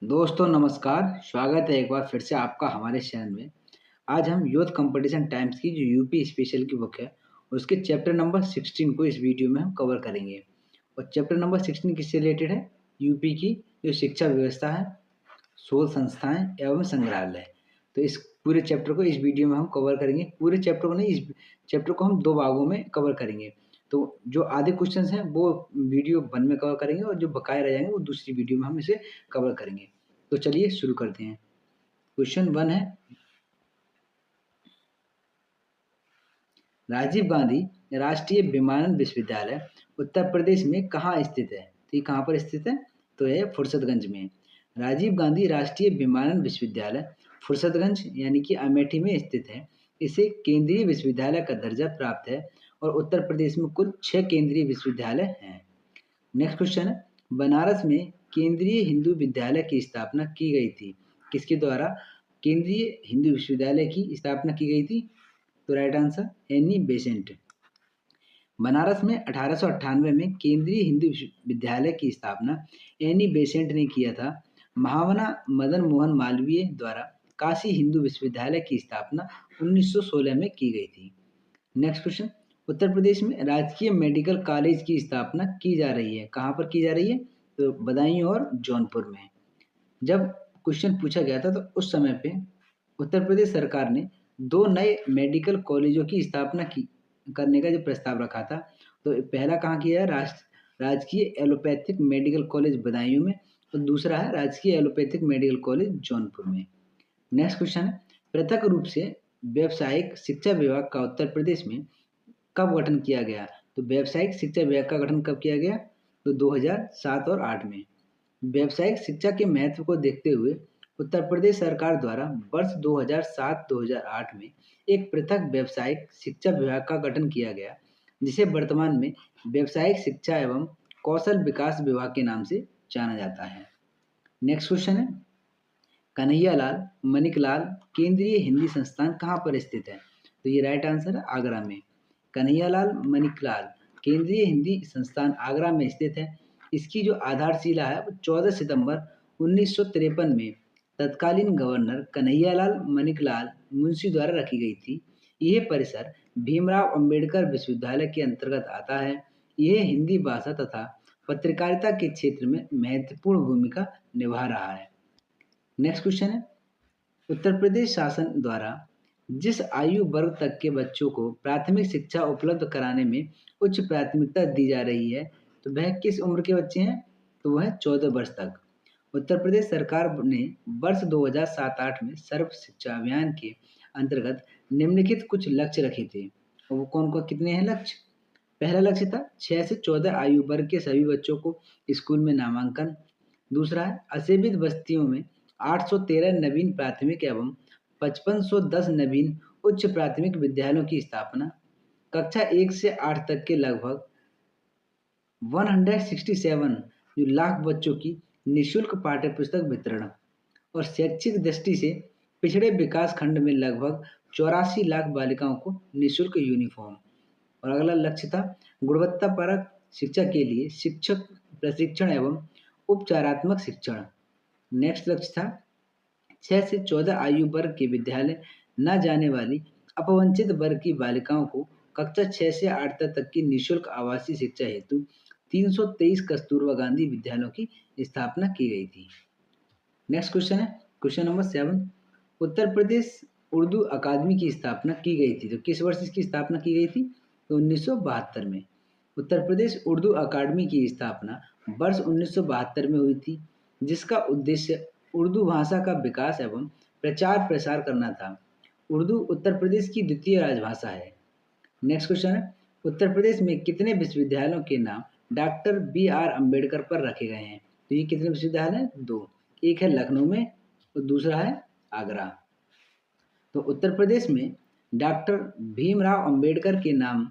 दोस्तों नमस्कार। स्वागत है एक बार फिर से आपका हमारे चैनल में। आज हम यूथ कंपटीशन टाइम्स की जो यूपी स्पेशल की बुक है उसके चैप्टर नंबर 16 को इस वीडियो में हम कवर करेंगे। और चैप्टर नंबर 16 किससे रिलेटेड है? यूपी की जो शिक्षा व्यवस्था है, शोध संस्थाएं एवं संग्रहालय। तो इस पूरे चैप्टर को इस वीडियो में हम कवर करेंगे। पूरे चैप्टर को नहीं, इस चैप्टर को हम दो भागों में कवर करेंगे। तो जो आधे क्वेश्चंस हैं वो वीडियो 1 में कवर करेंगे और जो बकाए रह जाएंगे वो दूसरी वीडियो में हम इसे कवर करेंगे। तो चलिए शुरू करते हैं। क्वेश्चन 1 है, राजीव गांधी राष्ट्रीय विमानन विश्वविद्यालय उत्तर प्रदेश में कहाँ स्थित है? तो ये कहाँ पर स्थित है? तो यह फुर्सतगंज में। राजीव गांधी राष्ट्रीय विमानन विश्वविद्यालय फुर्सतगंज यानी कि अमेठी में स्थित है। इसे केंद्रीय विश्वविद्यालय का दर्जा प्राप्त है और उत्तर प्रदेश में कुल 6 केंद्रीय विश्वविद्यालय हैं। नेक्स्ट क्वेश्चन है, बनारस में केंद्रीय हिंदू विद्यालय की स्थापना की गई थी? किसके द्वारा केंद्रीय हिंदू विश्वविद्यालय की स्थापना की गई थी? तो right answer Annie Besant. Banaras में 1898 में केंद्रीय हिंदू विश्वविद्यालय की स्थापना एनी बेसेंट ने किया था। महामना मदन मोहन मालवीय द्वारा काशी हिंदू विश्वविद्यालय की स्थापना 1916 में की गई थी। नेक्स्ट क्वेश्चन, उत्तर प्रदेश में राजकीय मेडिकल कॉलेज की स्थापना की जा रही है। कहाँ पर की जा रही है? तो बदायूं और जौनपुर में। जब क्वेश्चन पूछा गया था तो उस समय पे उत्तर प्रदेश सरकार ने 2 नए मेडिकल कॉलेजों की स्थापना की करने का जो प्रस्ताव रखा था। तो पहला कहाँ किया है? राजकीय एलोपैथिक मेडिकल कॉलेज बदायूं में और दूसरा है राजकीय एलोपैथिक मेडिकल कॉलेज जौनपुर में। नेक्स्ट क्वेश्चन है, पृथक रूप से व्यावसायिक शिक्षा विभाग का उत्तर प्रदेश में कब गठन किया गया? तो व्यावसायिक शिक्षा विभाग का गठन कब किया गया? तो 2007 और 8 में। व्यावसायिक शिक्षा के महत्व को देखते हुए उत्तर प्रदेश सरकार द्वारा वर्ष 2007-2008 में एक पृथक व्यावसायिक शिक्षा विभाग का गठन किया गया, जिसे वर्तमान में व्यावसायिक शिक्षा एवं कौशल विकास विभाग के नाम से जाना जाता है। नेक्स्ट क्वेश्चन है, कन्हैयालाल मणिकलाल केंद्रीय हिंदी संस्थान कहाँ पर स्थित है? तो ये राइट आंसर है आगरा में। कन्हैयालाल मणिकलाल केंद्रीय हिंदी संस्थान आगरा में स्थित है। इसकी जो आधारशिला है वो 14 सितंबर 1953 में तत्कालीन गवर्नर कन्हैयालाल मणिकलाल मुंशी द्वारा रखी गई थी। यह परिसर भीमराव अंबेडकर विश्वविद्यालय के अंतर्गत आता है। यह हिंदी भाषा तथा पत्रकारिता के क्षेत्र में महत्वपूर्ण भूमिका निभा रहा है। नेक्स्ट क्वेश्चन है, उत्तर प्रदेश शासन द्वारा जिस आयु वर्ग तक के बच्चों को प्राथमिक शिक्षा उपलब्ध कराने में उच्च प्राथमिकता दी जा रही है, तो वह किस उम्र के बच्चे हैं? तो वह 14 वर्ष तक। उत्तर प्रदेश सरकार ने वर्ष 2007-8 में सर्व शिक्षा अभियान के अंतर्गत निम्नलिखित कुछ लक्ष्य रखे थे। और वो कौन कौन कितने हैं लक्ष्य? पहला लक्ष्य था 6 से 14 आयु वर्ग के सभी बच्चों को स्कूल में नामांकन। दूसरा है असीमित बस्तियों में 813 नवीन प्राथमिक एवं 5510 नवीन उच्च प्राथमिक विद्यालयों की स्थापना। कक्षा 1 से 8 तक के लगभग 167 जो लाख बच्चों की निःशुल्क पाठ्य पुस्तक वितरण। और शैक्षिक दृष्टि से पिछड़े विकास खंड में लगभग 84 लाख बालिकाओं को निःशुल्क यूनिफॉर्म। और अगला लक्ष्य था गुणवत्तापरक शिक्षा के लिए शिक्षक प्रशिक्षण एवं उपचारात्मक शिक्षण। नेक्स्ट लक्ष्य था 6 से 14 आयु वर्ग के विद्यालय न जाने वाली अपवंचित वर्ग की बालिकाओं को कक्षा 6 से 8 तक की निःशुल्क आवासीय शिक्षा हेतु 323 कस्तूरबा गांधी विद्यालयों की स्थापना की गई थी। नेक्स्ट क्वेश्चन है क्वेश्चन नंबर 7, उत्तर प्रदेश उर्दू अकादमी की स्थापना की गई थी। तो किस वर्ष इसकी स्थापना की गई थी? तो 1972 में। उत्तर प्रदेश उर्दू अकादमी की स्थापना वर्ष 1972 में हुई थी, जिसका उद्देश्य उर्दू भाषा का विकास एवं प्रचार प्रसार करना था। उर्दू उत्तर प्रदेश की द्वितीय राजभाषा है। नेक्स्ट क्वेश्चन है, उत्तर प्रदेश में कितने विश्वविद्यालयों के नाम डॉक्टर BR अम्बेडकर पर रखे गए हैं? तो ये कितने विश्वविद्यालय हैं? 2। एक है लखनऊ में और दूसरा है आगरा। तो उत्तर प्रदेश में डॉक्टर भीमराव अंबेडकर के नाम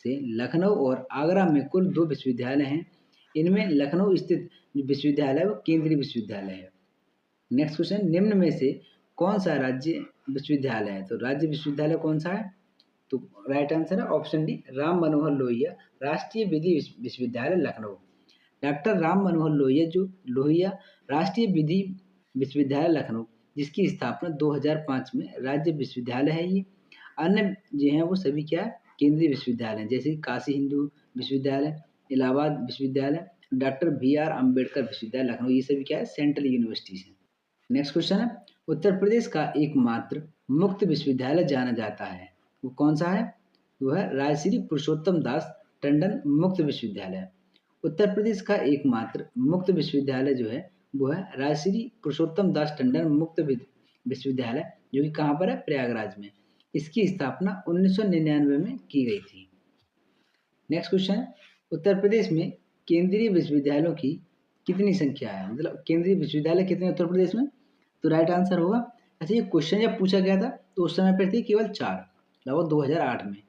से लखनऊ और आगरा में कुल 2 विश्वविद्यालय हैं। इनमें लखनऊ स्थित जो विश्वविद्यालय है वो केंद्रीय विश्वविद्यालय है। नेक्स्ट क्वेश्चन, निम्न में से कौन सा राज्य विश्वविद्यालय है? तो राज्य विश्वविद्यालय कौन सा है? तो राइट आंसर है ऑप्शन डी राम मनोहर लोहिया राष्ट्रीय विधि विश्वविद्यालय लखनऊ। डॉक्टर राम मनोहर लोहिया राष्ट्रीय विधि विश्वविद्यालय लखनऊ, जिसकी स्थापना 2005 में राज्य विश्वविद्यालय है ये। अन्य जो हैं वो सभी क्या है, केंद्रीय विश्वविद्यालय हैं, जैसे काशी हिंदू विश्वविद्यालय, इलाहाबाद विश्वविद्यालय, डॉक्टर बी आर अम्बेडकर विश्वविद्यालय लखनऊ, ये सभी क्या है, सेंट्रल यूनिवर्सिटीज हैं। नेक्स्ट क्वेश्चन है, उत्तर प्रदेश का एकमात्र मुक्त विश्वविद्यालय जाना जाता है, वो कौन सा है? वो है राजश्री पुरुषोत्तम दास टंडन मुक्त विश्वविद्यालय। उत्तर प्रदेश का एकमात्र मुक्त विश्वविद्यालय जो है वो है राजश्री पुरुषोत्तम दास टंडन मुक्त विश्वविद्यालय, जो कि कहाँ पर है, प्रयागराज में। इसकी स्थापना 1999 में की गई थी। नेक्स्ट क्वेश्चन है, उत्तर प्रदेश में केंद्रीय विश्वविद्यालयों की कितनी संख्या है, मतलब केंद्रीय विश्वविद्यालय कितने उत्तर प्रदेश में? तो राइट आंसर होगा, अच्छा ये क्वेश्चन जब पूछा गया था तो उस समय पर थे केवल 4, लगभग 2008 में।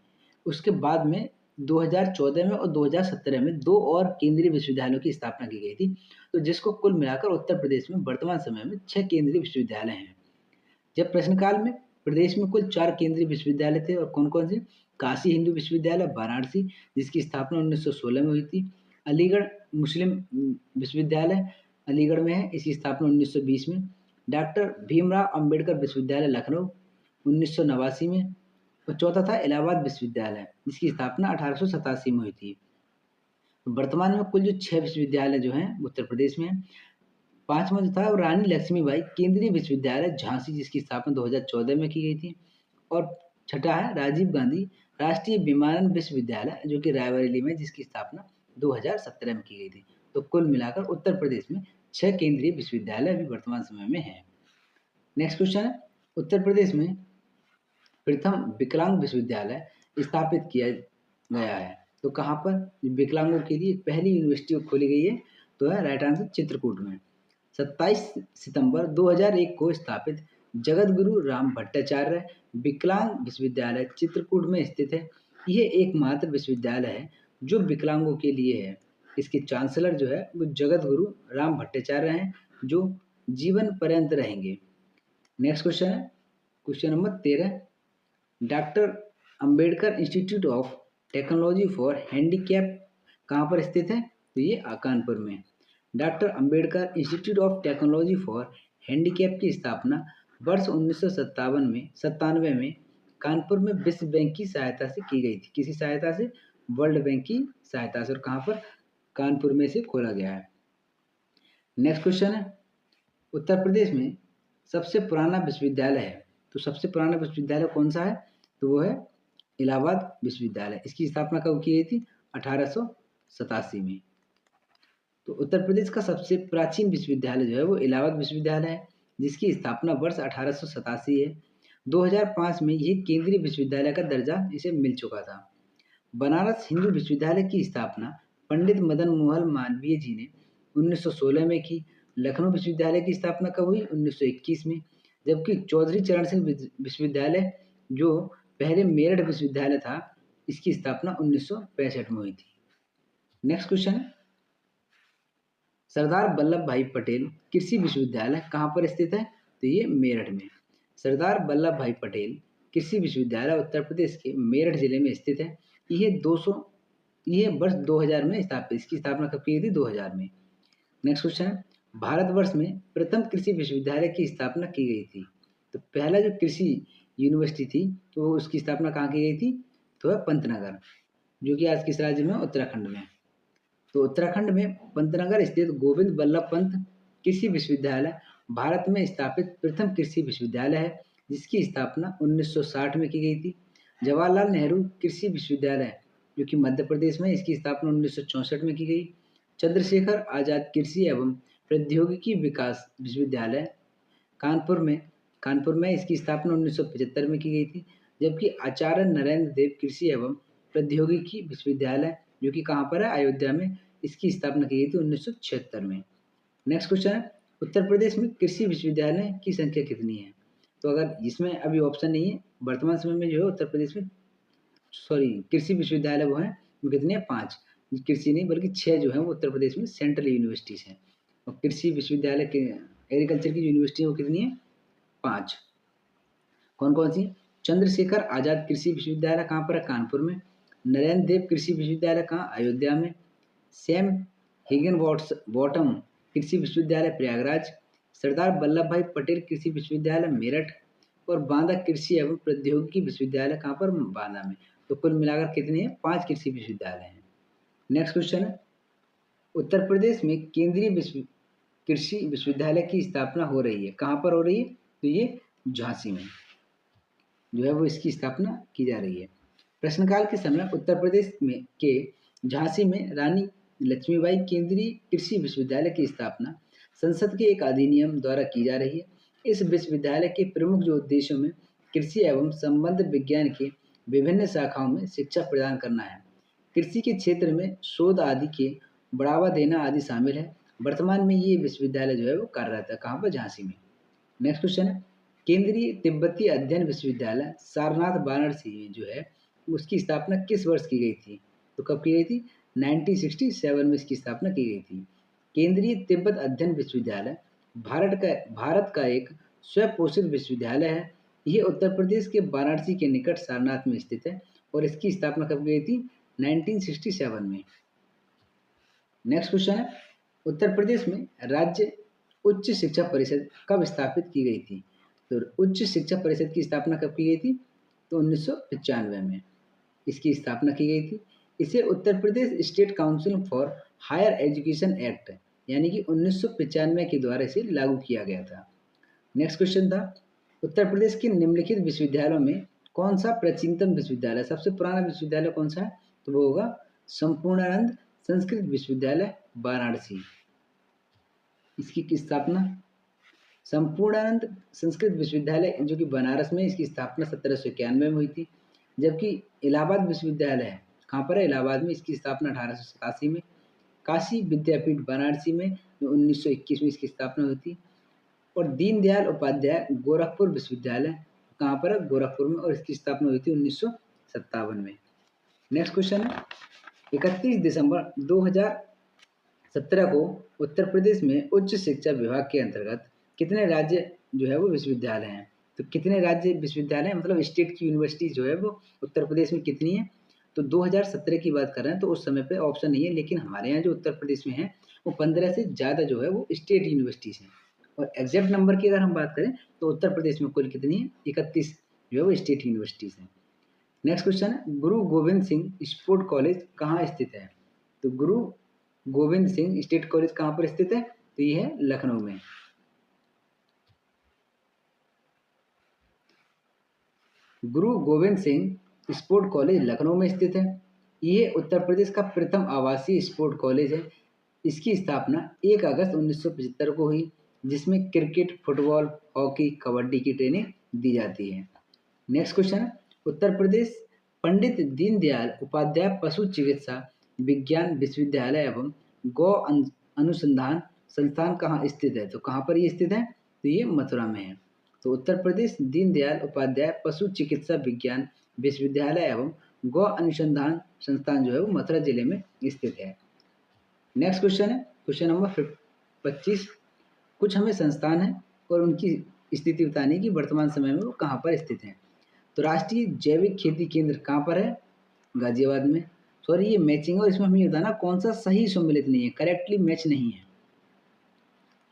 उसके बाद में 2014 में और 2017 में 2 और केंद्रीय विश्वविद्यालयों की स्थापना की गई थी, तो जिसको कुल मिलाकर उत्तर प्रदेश में वर्तमान समय में 6 केंद्रीय विश्वविद्यालय हैं। जब प्रश्नकाल में प्रदेश में कुल 4 केंद्रीय विश्वविद्यालय थे, और कौन कौन से? काशी हिंदू विश्वविद्यालय वाराणसी, जिसकी स्थापना 1916 में हुई थी। अलीगढ़ मुस्लिम विश्वविद्यालय अलीगढ़ में है, इसकी स्थापना 1920 में। डॉक्टर भीमराव अंबेडकर विश्वविद्यालय लखनऊ 1989 में। और चौथा था इलाहाबाद विश्वविद्यालय, जिसकी स्थापना 1887 में हुई थी। वर्तमान में कुल जो 6 विश्वविद्यालय जो हैं उत्तर प्रदेश में हैं। पांचवा जो था वो रानी लक्ष्मीबाई केंद्रीय विश्वविद्यालय झांसी, जिसकी स्थापना 2014 में की गई थी। और छठा है राजीव गांधी राष्ट्रीय विमानन विश्वविद्यालय, जो कि रायबरेली में, जिसकी स्थापना 2017 में की गई थी। तो कुल मिलाकर उत्तर प्रदेश में 6 केंद्रीय विश्वविद्यालय अभी वर्तमान समय में हैं। नेक्स्ट क्वेश्चन है, उत्तर प्रदेश में प्रथम विकलांग विश्वविद्यालय स्थापित किया गया है, तो कहाँ पर? विकलांगों के लिए पहली यूनिवर्सिटी खोली गई है, तो है राइट आंसर चित्रकूट में। 27 सितंबर 2001 को स्थापित जगत गुरु राम भट्टाचार्य विकलांग विश्वविद्यालय चित्रकूट में स्थित है। यह एकमात्र विश्वविद्यालय है जो विकलांगों के लिए है। इसके चांसलर जो है वो जगत गुरु राम भट्टाचार्य हैं, जो जीवन पर्यंत रहेंगे। नेक्स्ट क्वेश्चन है, question number 13, doctor Ambedkar institute of technology for handicap कहाँ पर स्थित है? तो ये कानपुर में। Doctor Ambedkar institute of technology for handicap की स्थापना वर्ष 1997 में कानपुर में विश्व बैंक की सहायता से की गई थी। किसी सहायता से? वर्ल्ड बैंक की सहायता से। और कहाँ पर? कानपुर में से खोला गया है। नेक्स्ट क्वेश्चन है, उत्तर प्रदेश में सबसे पुराना विश्वविद्यालय है, तो सबसे पुराना विश्वविद्यालय कौन सा है? तो वो है इलाहाबाद विश्वविद्यालय। इसकी स्थापना कब की गई थी? 1887 में। तो उत्तर प्रदेश का सबसे प्राचीन विश्वविद्यालय जो है वो इलाहाबाद विश्वविद्यालय है, जिसकी स्थापना वर्ष 1887 है। 2005 में यह केंद्रीय विश्वविद्यालय का दर्जा इसे मिल चुका था। बनारस हिंदू विश्वविद्यालय की स्थापना पंडित मदन मोहन मालवीय जी ने 1916 में की। लखनऊ विश्वविद्यालय की स्थापना कब हुई? 1921 में। जबकि चौधरी चरण सिंह विश्वविद्यालय, जो पहले मेरठ विश्वविद्यालय था, इसकी स्थापना 1965 में हुई थी। नेक्स्ट क्वेश्चन है, सरदार वल्लभ भाई पटेल कृषि विश्वविद्यालय कहाँ पर स्थित है? तो ये मेरठ में। सरदार वल्लभ भाई पटेल कृषि विश्वविद्यालय उत्तर प्रदेश के मेरठ जिले में स्थित है। यह वर्ष 2000 में स्थापित, इसकी स्थापना कब की गई थी? 2000 में। नेक्स्ट क्वेश्चन है, भारतवर्ष में प्रथम कृषि विश्वविद्यालय की स्थापना की गई थी। तो पहला जो कृषि यूनिवर्सिटी थी तो उसकी स्थापना कहाँ की गई थी? तो है पंतनगर, जो कि आज किस राज्य में? उत्तराखंड में। तो उत्तराखंड में पंतनगर स्थित गोविंद वल्लभ पंत कृषि विश्वविद्यालय भारत में स्थापित प्रथम कृषि विश्वविद्यालय है, जिसकी स्थापना 1960 में की गई थी। जवाहरलाल नेहरू कृषि विश्वविद्यालय, जो कि मध्य प्रदेश में, इसकी स्थापना 1964 में की गई। चंद्रशेखर आजाद कृषि एवं प्रौद्योगिकी विकास विश्वविद्यालय कानपुर में इसकी स्थापना 1975 में की गई थी। जबकि आचार्य नरेंद्र देव कृषि एवं प्रौद्योगिकी विश्वविद्यालय, जो कि कहाँ पर है? अयोध्या में, इसकी स्थापना की गई थी 1976 में। नेक्स्ट क्वेश्चन है, उत्तर प्रदेश में कृषि विश्वविद्यालय की संख्या कितनी है? तो अगर इसमें अभी ऑप्शन नहीं है, वर्तमान समय में जो है उत्तर प्रदेश में कृषि विश्वविद्यालय वो हैं, वो कितने हैं? 5। कृषि नहीं बल्कि 6 जो है वो उत्तर प्रदेश में सेंट्रल यूनिवर्सिटीज हैं। और कृषि विश्वविद्यालय के एग्रीकल्चर की यूनिवर्सिटी वो कितनी है? 5। कौन कौन सी? चंद्रशेखर आजाद कृषि विश्वविद्यालय कहाँ पर है? कानपुर में। नरेंद्र देव कृषि विश्वविद्यालय कहाँ? अयोध्या में। सैम हिगन बॉटम कृषि विश्वविद्यालय प्रयागराज। सरदार वल्लभ भाई पटेल कृषि विश्वविद्यालय मेरठ और बांदा कृषि एवं प्रौद्योगिकी विश्वविद्यालय कहाँ पर, बांदा में। तो कुल मिलाकर कितने हैं, 5 कृषि विश्वविद्यालय हैं। नेक्स्ट क्वेश्चन है, उत्तर प्रदेश में केंद्रीय कृषि विश्वविद्यालय की स्थापना हो रही है, कहाँ पर हो रही है, तो ये झांसी में जो है वो इसकी स्थापना की जा रही है। प्रश्नकाल के समय उत्तर प्रदेश में के झांसी में रानी लक्ष्मीबाई केंद्रीय कृषि विश्वविद्यालय की स्थापना संसद के एक अधिनियम द्वारा की जा रही है। इस विश्वविद्यालय के प्रमुख जो उद्देश्यों में कृषि एवं संबंध विज्ञान की विभिन्न शाखाओं में शिक्षा प्रदान करना है। कृषि के क्षेत्र में शोध आदि के बढ़ावा देना आदि शामिल है। वर्तमान में ये विश्वविद्यालय जो है वो कार्यरत है, कहाँ पर, झांसी में। नेक्स्ट क्वेश्चन है, केंद्रीय तिब्बती अध्ययन विश्वविद्यालय सारनाथ वाराणसी में जो है उसकी स्थापना किस वर्ष की गई थी, तो कब की गई थी, 1967 में इसकी स्थापना की गई थी। केंद्रीय तिब्बत अध्ययन विश्वविद्यालय भारत का एक स्वपोषित विश्वविद्यालय है। यह उत्तर प्रदेश के वाराणसी के निकट सारनाथ में स्थित है और इसकी स्थापना कब की गई थी, 1967 में। नेक्स्ट क्वेश्चन है, उत्तर प्रदेश में राज्य उच्च शिक्षा परिषद कब स्थापित की गई थी, तो उच्च शिक्षा परिषद की स्थापना कब की गई थी, तो 1995 में इसकी स्थापना की गई थी। इसे Uttar Pradesh state council for higher education act यानी कि 1995 के द्वारा इसे लागू किया गया था। नेक्स्ट क्वेश्चन था, उत्तर प्रदेश के निम्नलिखित विश्वविद्यालयों में कौन सा प्राचीनतम विश्वविद्यालय, सबसे पुराना विश्वविद्यालय कौन सा है, तो वो होगा संपूर्णानंद संस्कृत विश्वविद्यालय वाराणसी। इसकी स्थापना संपूर्णानंद संस्कृत विश्वविद्यालय जो कि बनारस में, इसकी स्थापना 1791 में हुई थी। जबकि इलाहाबाद विश्वविद्यालय है, कहाँ पर है, इलाहाबाद में, इसकी स्थापना 1887 में। काशी विद्यापीठ वाराणसी में 1921 में इसकी स्थापना हुई थी। और दीनदयाल उपाध्याय गोरखपुर विश्वविद्यालय कहाँ पर है, गोरखपुर में, और इसकी स्थापना हुई थी 1957 में। नेक्स्ट क्वेश्चन है, 31 दिसंबर 2017 को उत्तर प्रदेश में उच्च शिक्षा विभाग के अंतर्गत कितने राज्य जो है वो विश्वविद्यालय हैं, तो कितने राज्य विश्वविद्यालय मतलब स्टेट की यूनिवर्सिटी जो है वो उत्तर प्रदेश में कितनी है, तो 2017 की बात कर रहे हैं, तो उस समय पे ऑप्शन नहीं है, लेकिन हमारे यहाँ जो उत्तर प्रदेश में है वो 15 से ज़्यादा जो है वो स्टेट यूनिवर्सिटीज़ हैं। और एग्जैक्ट नंबर की अगर हम बात करें तो उत्तर प्रदेश में कुल कितनी है, 31 जो है वो स्टेट यूनिवर्सिटीज़ हैं। नेक्स्ट क्वेश्चन है, गुरु गोविंद सिंह स्पोर्ट कॉलेज कहाँ स्थित है, तो गुरु गोविंद सिंह स्टेट कॉलेज कहाँ पर स्थित है, तो ये है लखनऊ में। गुरु गोविंद सिंह स्पोर्ट कॉलेज लखनऊ में स्थित है। ये उत्तर प्रदेश का प्रथम आवासीय स्पोर्ट कॉलेज है। इसकी स्थापना 1 अगस्त 1975 को हुई, जिसमें क्रिकेट, फुटबॉल, हॉकी, कबड्डी की ट्रेनिंग दी जाती है। नेक्स्ट क्वेश्चन है, उत्तर प्रदेश पंडित दीनदयाल उपाध्याय पशु चिकित्सा विज्ञान विश्वविद्यालय एवं गौ अनुसंधान संस्थान कहाँ स्थित है, तो कहाँ पर ये स्थित है, तो ये मथुरा में है। तो उत्तर प्रदेश दीनदयाल उपाध्याय पशु चिकित्सा विज्ञान विश्वविद्यालय एवं गौ अनुसंधान संस्थान जो है वो मथुरा जिले में स्थित है। नेक्स्ट क्वेश्चन है, क्वेश्चन नंबर 25, कुछ हमें संस्थान है और उनकी स्थिति बतानी कि वर्तमान समय में वो कहाँ पर स्थित हैं। तो राष्ट्रीय जैविक खेती केंद्र कहाँ पर है, गाजियाबाद में। सॉरी ये मैचिंग, और इसमें हमें ये बताना कौन सा सही सम्मिलित नहीं है, करेक्टली मैच नहीं है,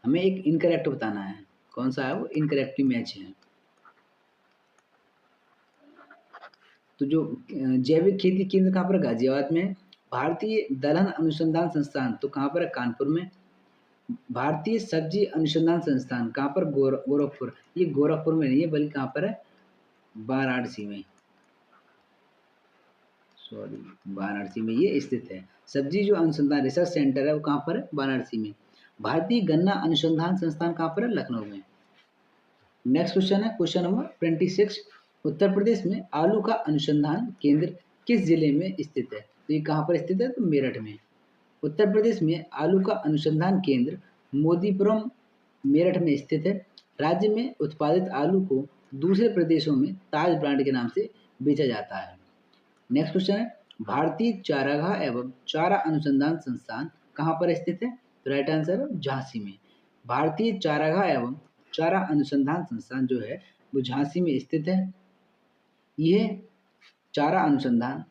हमें एक इनकरेक्ट बताना है, कौन सा है वो इनकरेक्टली मैच है। तो जो जैविक खेती केंद्र कहाँ पर, गाजियाबाद में। भारतीय दलहन अनुसंधान संस्थान तो कहाँ पर है, कानपुर में। भारतीय सब्जी अनुसंधान संस्थान कहाँ पर, गोरखपुर। ये गोरखपुर में नहीं है बल्कि कहाँ पर है, वाराणसी में, सॉरी वाराणसी में ये स्थित है। सब्जी जो अनुसंधान रिसर्च सेंटर है वो कहाँ पर है, वाराणसी में। भारतीय गन्ना अनुसंधान संस्थान कहाँ पर है, लखनऊ में। नेक्स्ट क्वेश्चन है, क्वेश्चन नंबर 26, उत्तर प्रदेश में आलू का अनुसंधान केंद्र किस जिले में स्थित है, तो ये कहाँ पर स्थित है, तो मेरठ में। उत्तर प्रदेश में आलू का अनुसंधान केंद्र मोदीपुरम मेरठ में स्थित है। राज्य में उत्पादित आलू को दूसरे प्रदेशों में ताज ब्रांड के नाम से बेचा जाता है। नेक्स्ट क्वेश्चन है, भारतीय चारागाह एवं चारा अनुसंधान संस्थान कहाँ पर स्थित है, तो राइट आंसर है झांसी में। भारतीय चारागाह एवं चारा अनुसंधान संस्थान जो है वो झांसी में स्थित है। यह चारा अनुसंधान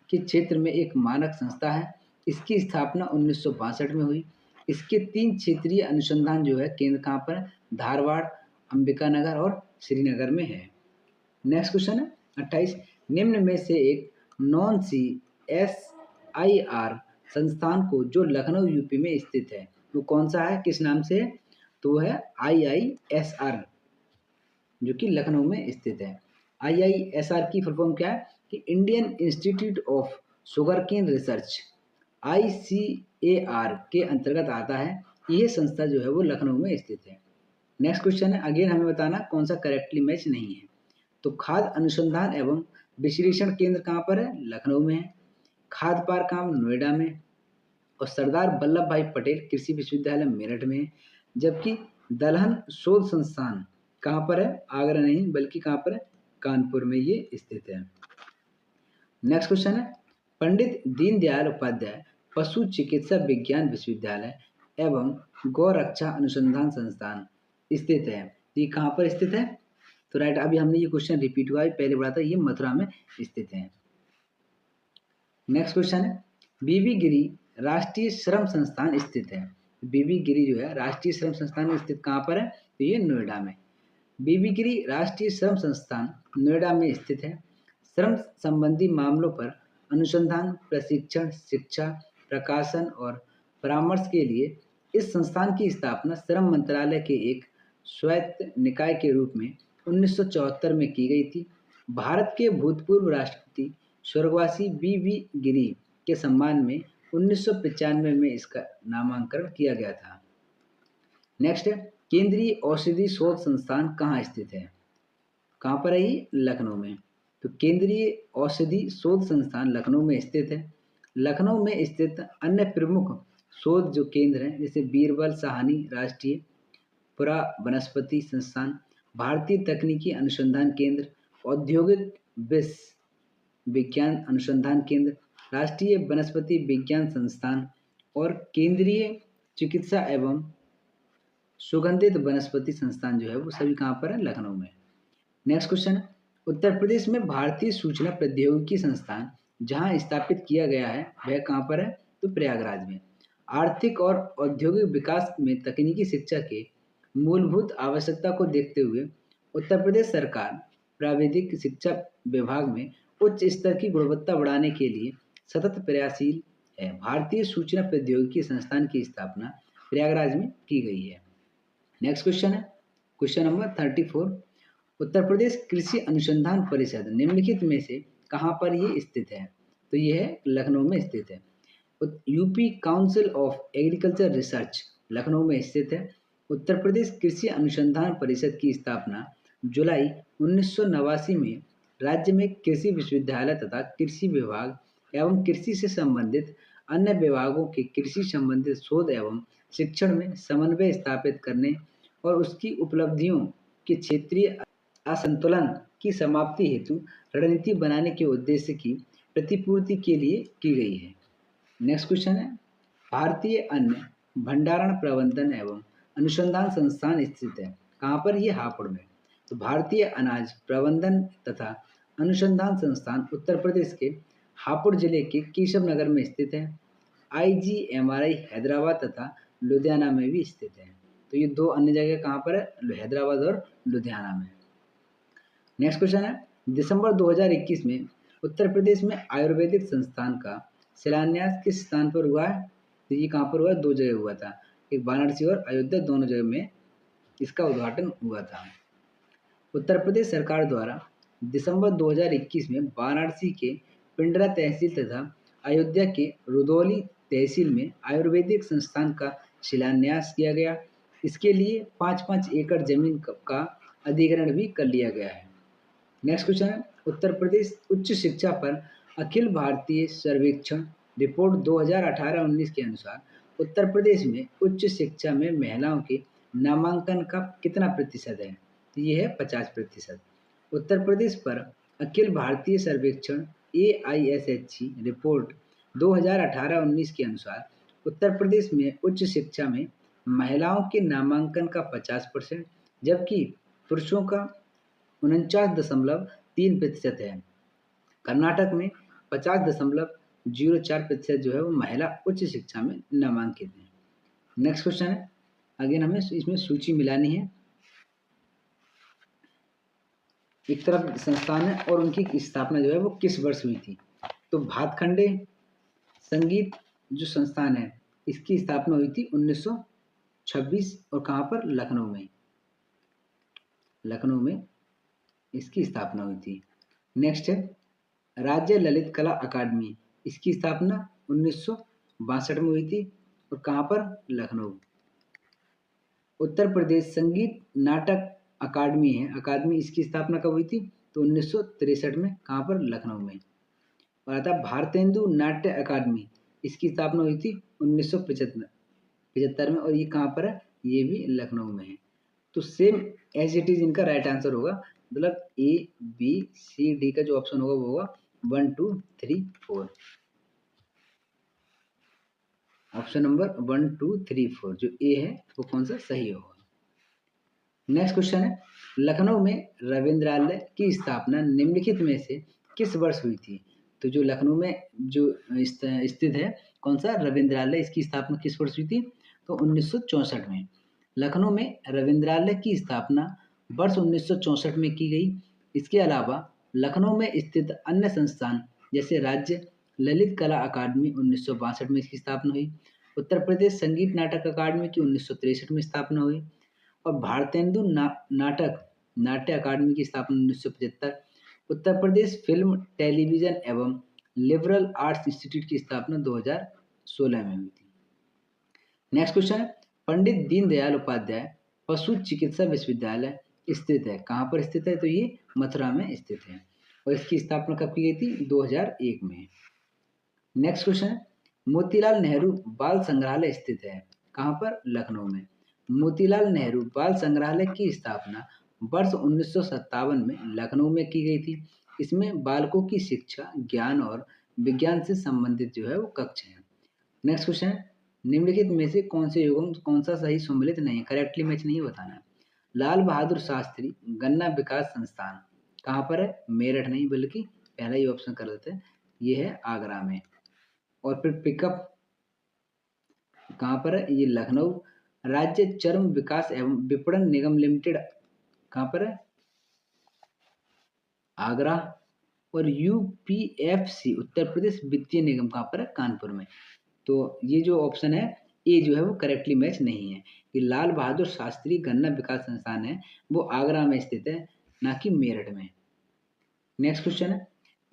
के क्षेत्र में एक मानक संस्था है। इसकी स्थापना 1962 में हुई। इसके 3 क्षेत्रीय अनुसंधान जो है केंद्र कहाँ पर है? धारवाड़, अंबिकानगर और श्रीनगर में है। नेक्स्ट क्वेश्चन है 28, निम्न में से एक नॉन CSIR संस्थान को जो लखनऊ यूपी में स्थित है वो कौन सा है, किस नाम से है? तो वो है IISR, जो कि लखनऊ में स्थित है। IISR की फुल फॉर्म क्या है कि Indian Institute of sugarcane research, ICAR के अंतर्गत आता है। यह संस्था जो है वो लखनऊ में स्थित है। नेक्स्ट क्वेश्चन है, अगेन हमें बताना कौन सा करेक्टली मैच नहीं है। तो खाद्य अनुसंधान एवं विश्लेषण केंद्र कहाँ पर है? लखनऊ में है। खाद्य पार्क कहाँ? नोएडा में। और सरदार वल्लभ भाई पटेल कृषि विश्वविद्यालय मेरठ में है। जबकि दलहन शोध संस्थान कहाँ पर है? आगरा नहीं बल्कि कहाँ पर है? कानपुर में ये स्थित है। नेक्स्ट क्वेश्चन है, पंडित दीनदयाल उपाध्याय पशु चिकित्सा विज्ञान विश्वविद्यालय एवं गौ रक्षा अनुसंधान संस्थान स्थित है। ये कहाँ पर स्थित है? तो राइट, अभी हमने ये क्वेश्चन रिपीट हुआ है, पहले पढ़ा था, ये मथुरा में स्थित है। नेक्स्ट क्वेश्चन है, बीबी गिरी राष्ट्रीय श्रम संस्थान स्थित है। बीबी गिरी जो है राष्ट्रीय श्रम संस्थान स्थित कहाँ पर है? तो ये नोएडा में। बीबी गिरी राष्ट्रीय श्रम संस्थान नोएडा में स्थित है। श्रम संबंधी मामलों पर अनुसंधान, प्रशिक्षण, शिक्षा, प्रकाशन और परामर्श के लिए इस संस्थान की स्थापना श्रम मंत्रालय के एक स्वायत्त निकाय के रूप में 1974 में की गई थी। भारत के भूतपूर्व राष्ट्रपति स्वर्गवासी बीबी गिरी के सम्मान में 1995 में इसका नामांकन किया गया था। नेक्स्ट है, केंद्रीय औषधि शोध संस्थान कहाँ स्थित है? कहाँ पर है ये? लखनऊ में। तो केंद्रीय औषधि शोध संस्थान लखनऊ में स्थित है। लखनऊ में स्थित अन्य प्रमुख शोध जो केंद्र हैं जैसे बीरबल साहनी राष्ट्रीय पुरा वनस्पति संस्थान, भारतीय तकनीकी अनुसंधान केंद्र, औद्योगिक विष विज्ञान अनुसंधान केंद्र, राष्ट्रीय वनस्पति विज्ञान संस्थान और केंद्रीय चिकित्सा एवं सुगंधित वनस्पति संस्थान जो है वो सभी कहाँ पर है? लखनऊ में। नेक्स्ट क्वेश्चन है, उत्तर प्रदेश में भारतीय सूचना प्रौद्योगिकी संस्थान जहाँ स्थापित किया गया है वह कहाँ पर है? तो प्रयागराज में। आर्थिक और औद्योगिक विकास में तकनीकी शिक्षा के मूलभूत आवश्यकता को देखते हुए उत्तर प्रदेश सरकार प्राविधिक शिक्षा विभाग में उच्च स्तर की गुणवत्ता बढ़ाने के लिए सतत प्रयासशील है। भारतीय सूचना प्रौद्योगिकी संस्थान की स्थापना प्रयागराज में की गई है। नेक्स्ट क्वेश्चन है, क्वेश्चन नंबर 34, उत्तर प्रदेश कृषि अनुसंधान परिषद निम्नलिखित में से कहाँ पर ये स्थित है? तो ये है लखनऊ में स्थित है। UP council of agriculture research Lucknow में स्थित है। उत्तर प्रदेश कृषि अनुसंधान परिषद की स्थापना जुलाई 1989 में राज्य में कृषि विश्वविद्यालय तथा कृषि विभाग एवं कृषि से संबंधित अन्य विभागों के कृषि संबंधित शोध एवं शिक्षण में समन्वय स्थापित करने और उसकी उपलब्धियों के क्षेत्रीय असंतुलन की समाप्ति हेतु रणनीति बनाने के उद्देश्य की प्रतिपूर्ति के लिए की गई है। नेक्स्ट क्वेश्चन है, भारतीय अन्न भंडारण प्रबंधन एवं अनुसंधान संस्थान स्थित है। कहाँ पर? ये हापुड़ में। तो भारतीय अनाज प्रबंधन तथा अनुसंधान संस्थान उत्तर प्रदेश के हापुड़ जिले के केशव नगर में स्थित है। IGMRI हैदराबाद तथा लुधियाना में भी स्थित है। तो ये दो अन्य जगह कहाँ पर है? हैदराबाद और लुधियाना में। नेक्स्ट क्वेश्चन है, दिसंबर 2021 में उत्तर प्रदेश में आयुर्वेदिक संस्थान का शिलान्यास किस स्थान पर हुआ है? तो ये कहाँ पर हुआ? दो जगह हुआ था, एक वाराणसी और अयोध्या, दोनों जगह में इसका उद्घाटन हुआ था। उत्तर प्रदेश सरकार द्वारा दिसंबर 2021 में वाराणसी के पिंडरा तहसील तथा अयोध्या के रुदौली तहसील में आयुर्वेदिक संस्थान का शिलान्यास किया गया। इसके लिए 5-5 एकड़ जमीन का अधिग्रहण भी कर लिया गया है। नेक्स्ट क्वेश्चन है, उत्तर प्रदेश उच्च शिक्षा पर अखिल भारतीय सर्वेक्षण रिपोर्ट 2018-19 के अनुसार उत्तर प्रदेश में उच्च शिक्षा में महिलाओं के नामांकन का कितना प्रतिशत है? तो ये है 50%। उत्तर प्रदेश पर अखिल भारतीय सर्वेक्षण AISHE रिपोर्ट 2018-19 के अनुसार उत्तर प्रदेश में उच्च शिक्षा में महिलाओं के नामांकन का 50%, जबकि पुरुषों का 49.3% है। कर्नाटक में 50.04% जो है वो महिला उच्च शिक्षा में नामांकित है। नेक्स्ट क्वेश्चन है, अगेन हमें इसमें सूची मिलानी है। एक तरफ संस्थान है और उनकी स्थापना जो है वो किस वर्ष हुई थी। तो भातखंडे संगीत जो संस्थान है इसकी स्थापना हुई थी 1926 और कहाँ पर, लखनऊ में। लखनऊ में इसकी स्थापना हुई थी। नेक्स्ट है राज्य ललित कला अकादमी, इसकी स्थापना 1962 में हुई थी और कहाँ पर, लखनऊ। उत्तर प्रदेश संगीत नाटक अकादमी है, अकादमी, इसकी स्थापना कब हुई थी, तो 1963 में, कहाँ पर, लखनऊ में। और आता भारतेंदु नाट्य अकादमी, इसकी स्थापना हुई थी 1975 में और ये कहाँ पर है, ये भी लखनऊ में है। तो सेम एज इट इज इनका राइट आंसर होगा, मतलब ए बी सी डी का जो ऑप्शन होगा वो होगा 1 2 3 4। ऑप्शन नंबर 1 2 3 4 जो ए है वो कौन सा सही होगा। नेक्स्ट क्वेश्चन है, लखनऊ में रविंद्रालय की स्थापना निम्नलिखित में से किस वर्ष हुई थी। तो जो लखनऊ में जो स्थित है कौन सा, रविंद्रालय, इसकी स्थापना किस वर्ष हुई थी, तो 1964 में। लखनऊ में रविंद्रालय की स्थापना वर्ष 1964 में की गई। इसके अलावा लखनऊ में स्थित अन्य संस्थान जैसे राज्य ललित कला अकादमी 1962 में इसकी स्थापना हुई, उत्तर प्रदेश संगीत नाटक अकादमी की 1963 में स्थापना हुई और भारतेंदु नाटक नाट्य अकादमी की स्थापना 1975, उत्तर प्रदेश फिल्म टेलीविजन एवं लिबरल आर्ट्स इंस्टीट्यूट की स्थापना 2016 में हुई थी। नेक्स्ट क्वेश्चन है, पंडित दीनदयाल उपाध्याय पशु चिकित्सा विश्वविद्यालय स्थित है, कहाँ पर स्थित है, तो ये मथुरा में स्थित है और इसकी स्थापना कब की गई थी, 2001 में। नेक्स्ट क्वेश्चन है, मोतीलाल नेहरू बाल संग्रहालय स्थित है, कहाँ पर, लखनऊ में। मोतीलाल नेहरू बाल संग्रहालय की स्थापना वर्ष 1957 में लखनऊ में की गई थी। इसमें बालकों की शिक्षा, ज्ञान और विज्ञान से संबंधित जो है वो कक्ष है। नेक्स्ट क्वेश्चन है, निम्नलिखित में से कौन से युगम कौन सा सही सम्मिलित नहीं है, करेक्टली मैच नहीं बताना है। लाल बहादुर शास्त्री गन्ना विकास संस्थान कहाँ पर है, मेरठ नहीं बल्कि पहला ही ऑप्शन कर देते हैं, ये है आगरा में। और फिर पिकअप कहाँ पर है, ये लखनऊ। राज्य चर्म विकास एवं विपणन निगम लिमिटेड कहाँ पर है, आगरा। और यूपीएफसी उत्तर प्रदेश वित्तीय निगम कहाँ पर है, कानपुर में। तो ये जो ऑप्शन है ए जो है वो करेक्टली मैच नहीं है। ये लाल बहादुर शास्त्री गन्ना विकास संस्थान है वो आगरा में स्थित है, ना कि मेरठ में। नेक्स्ट क्वेश्चन है,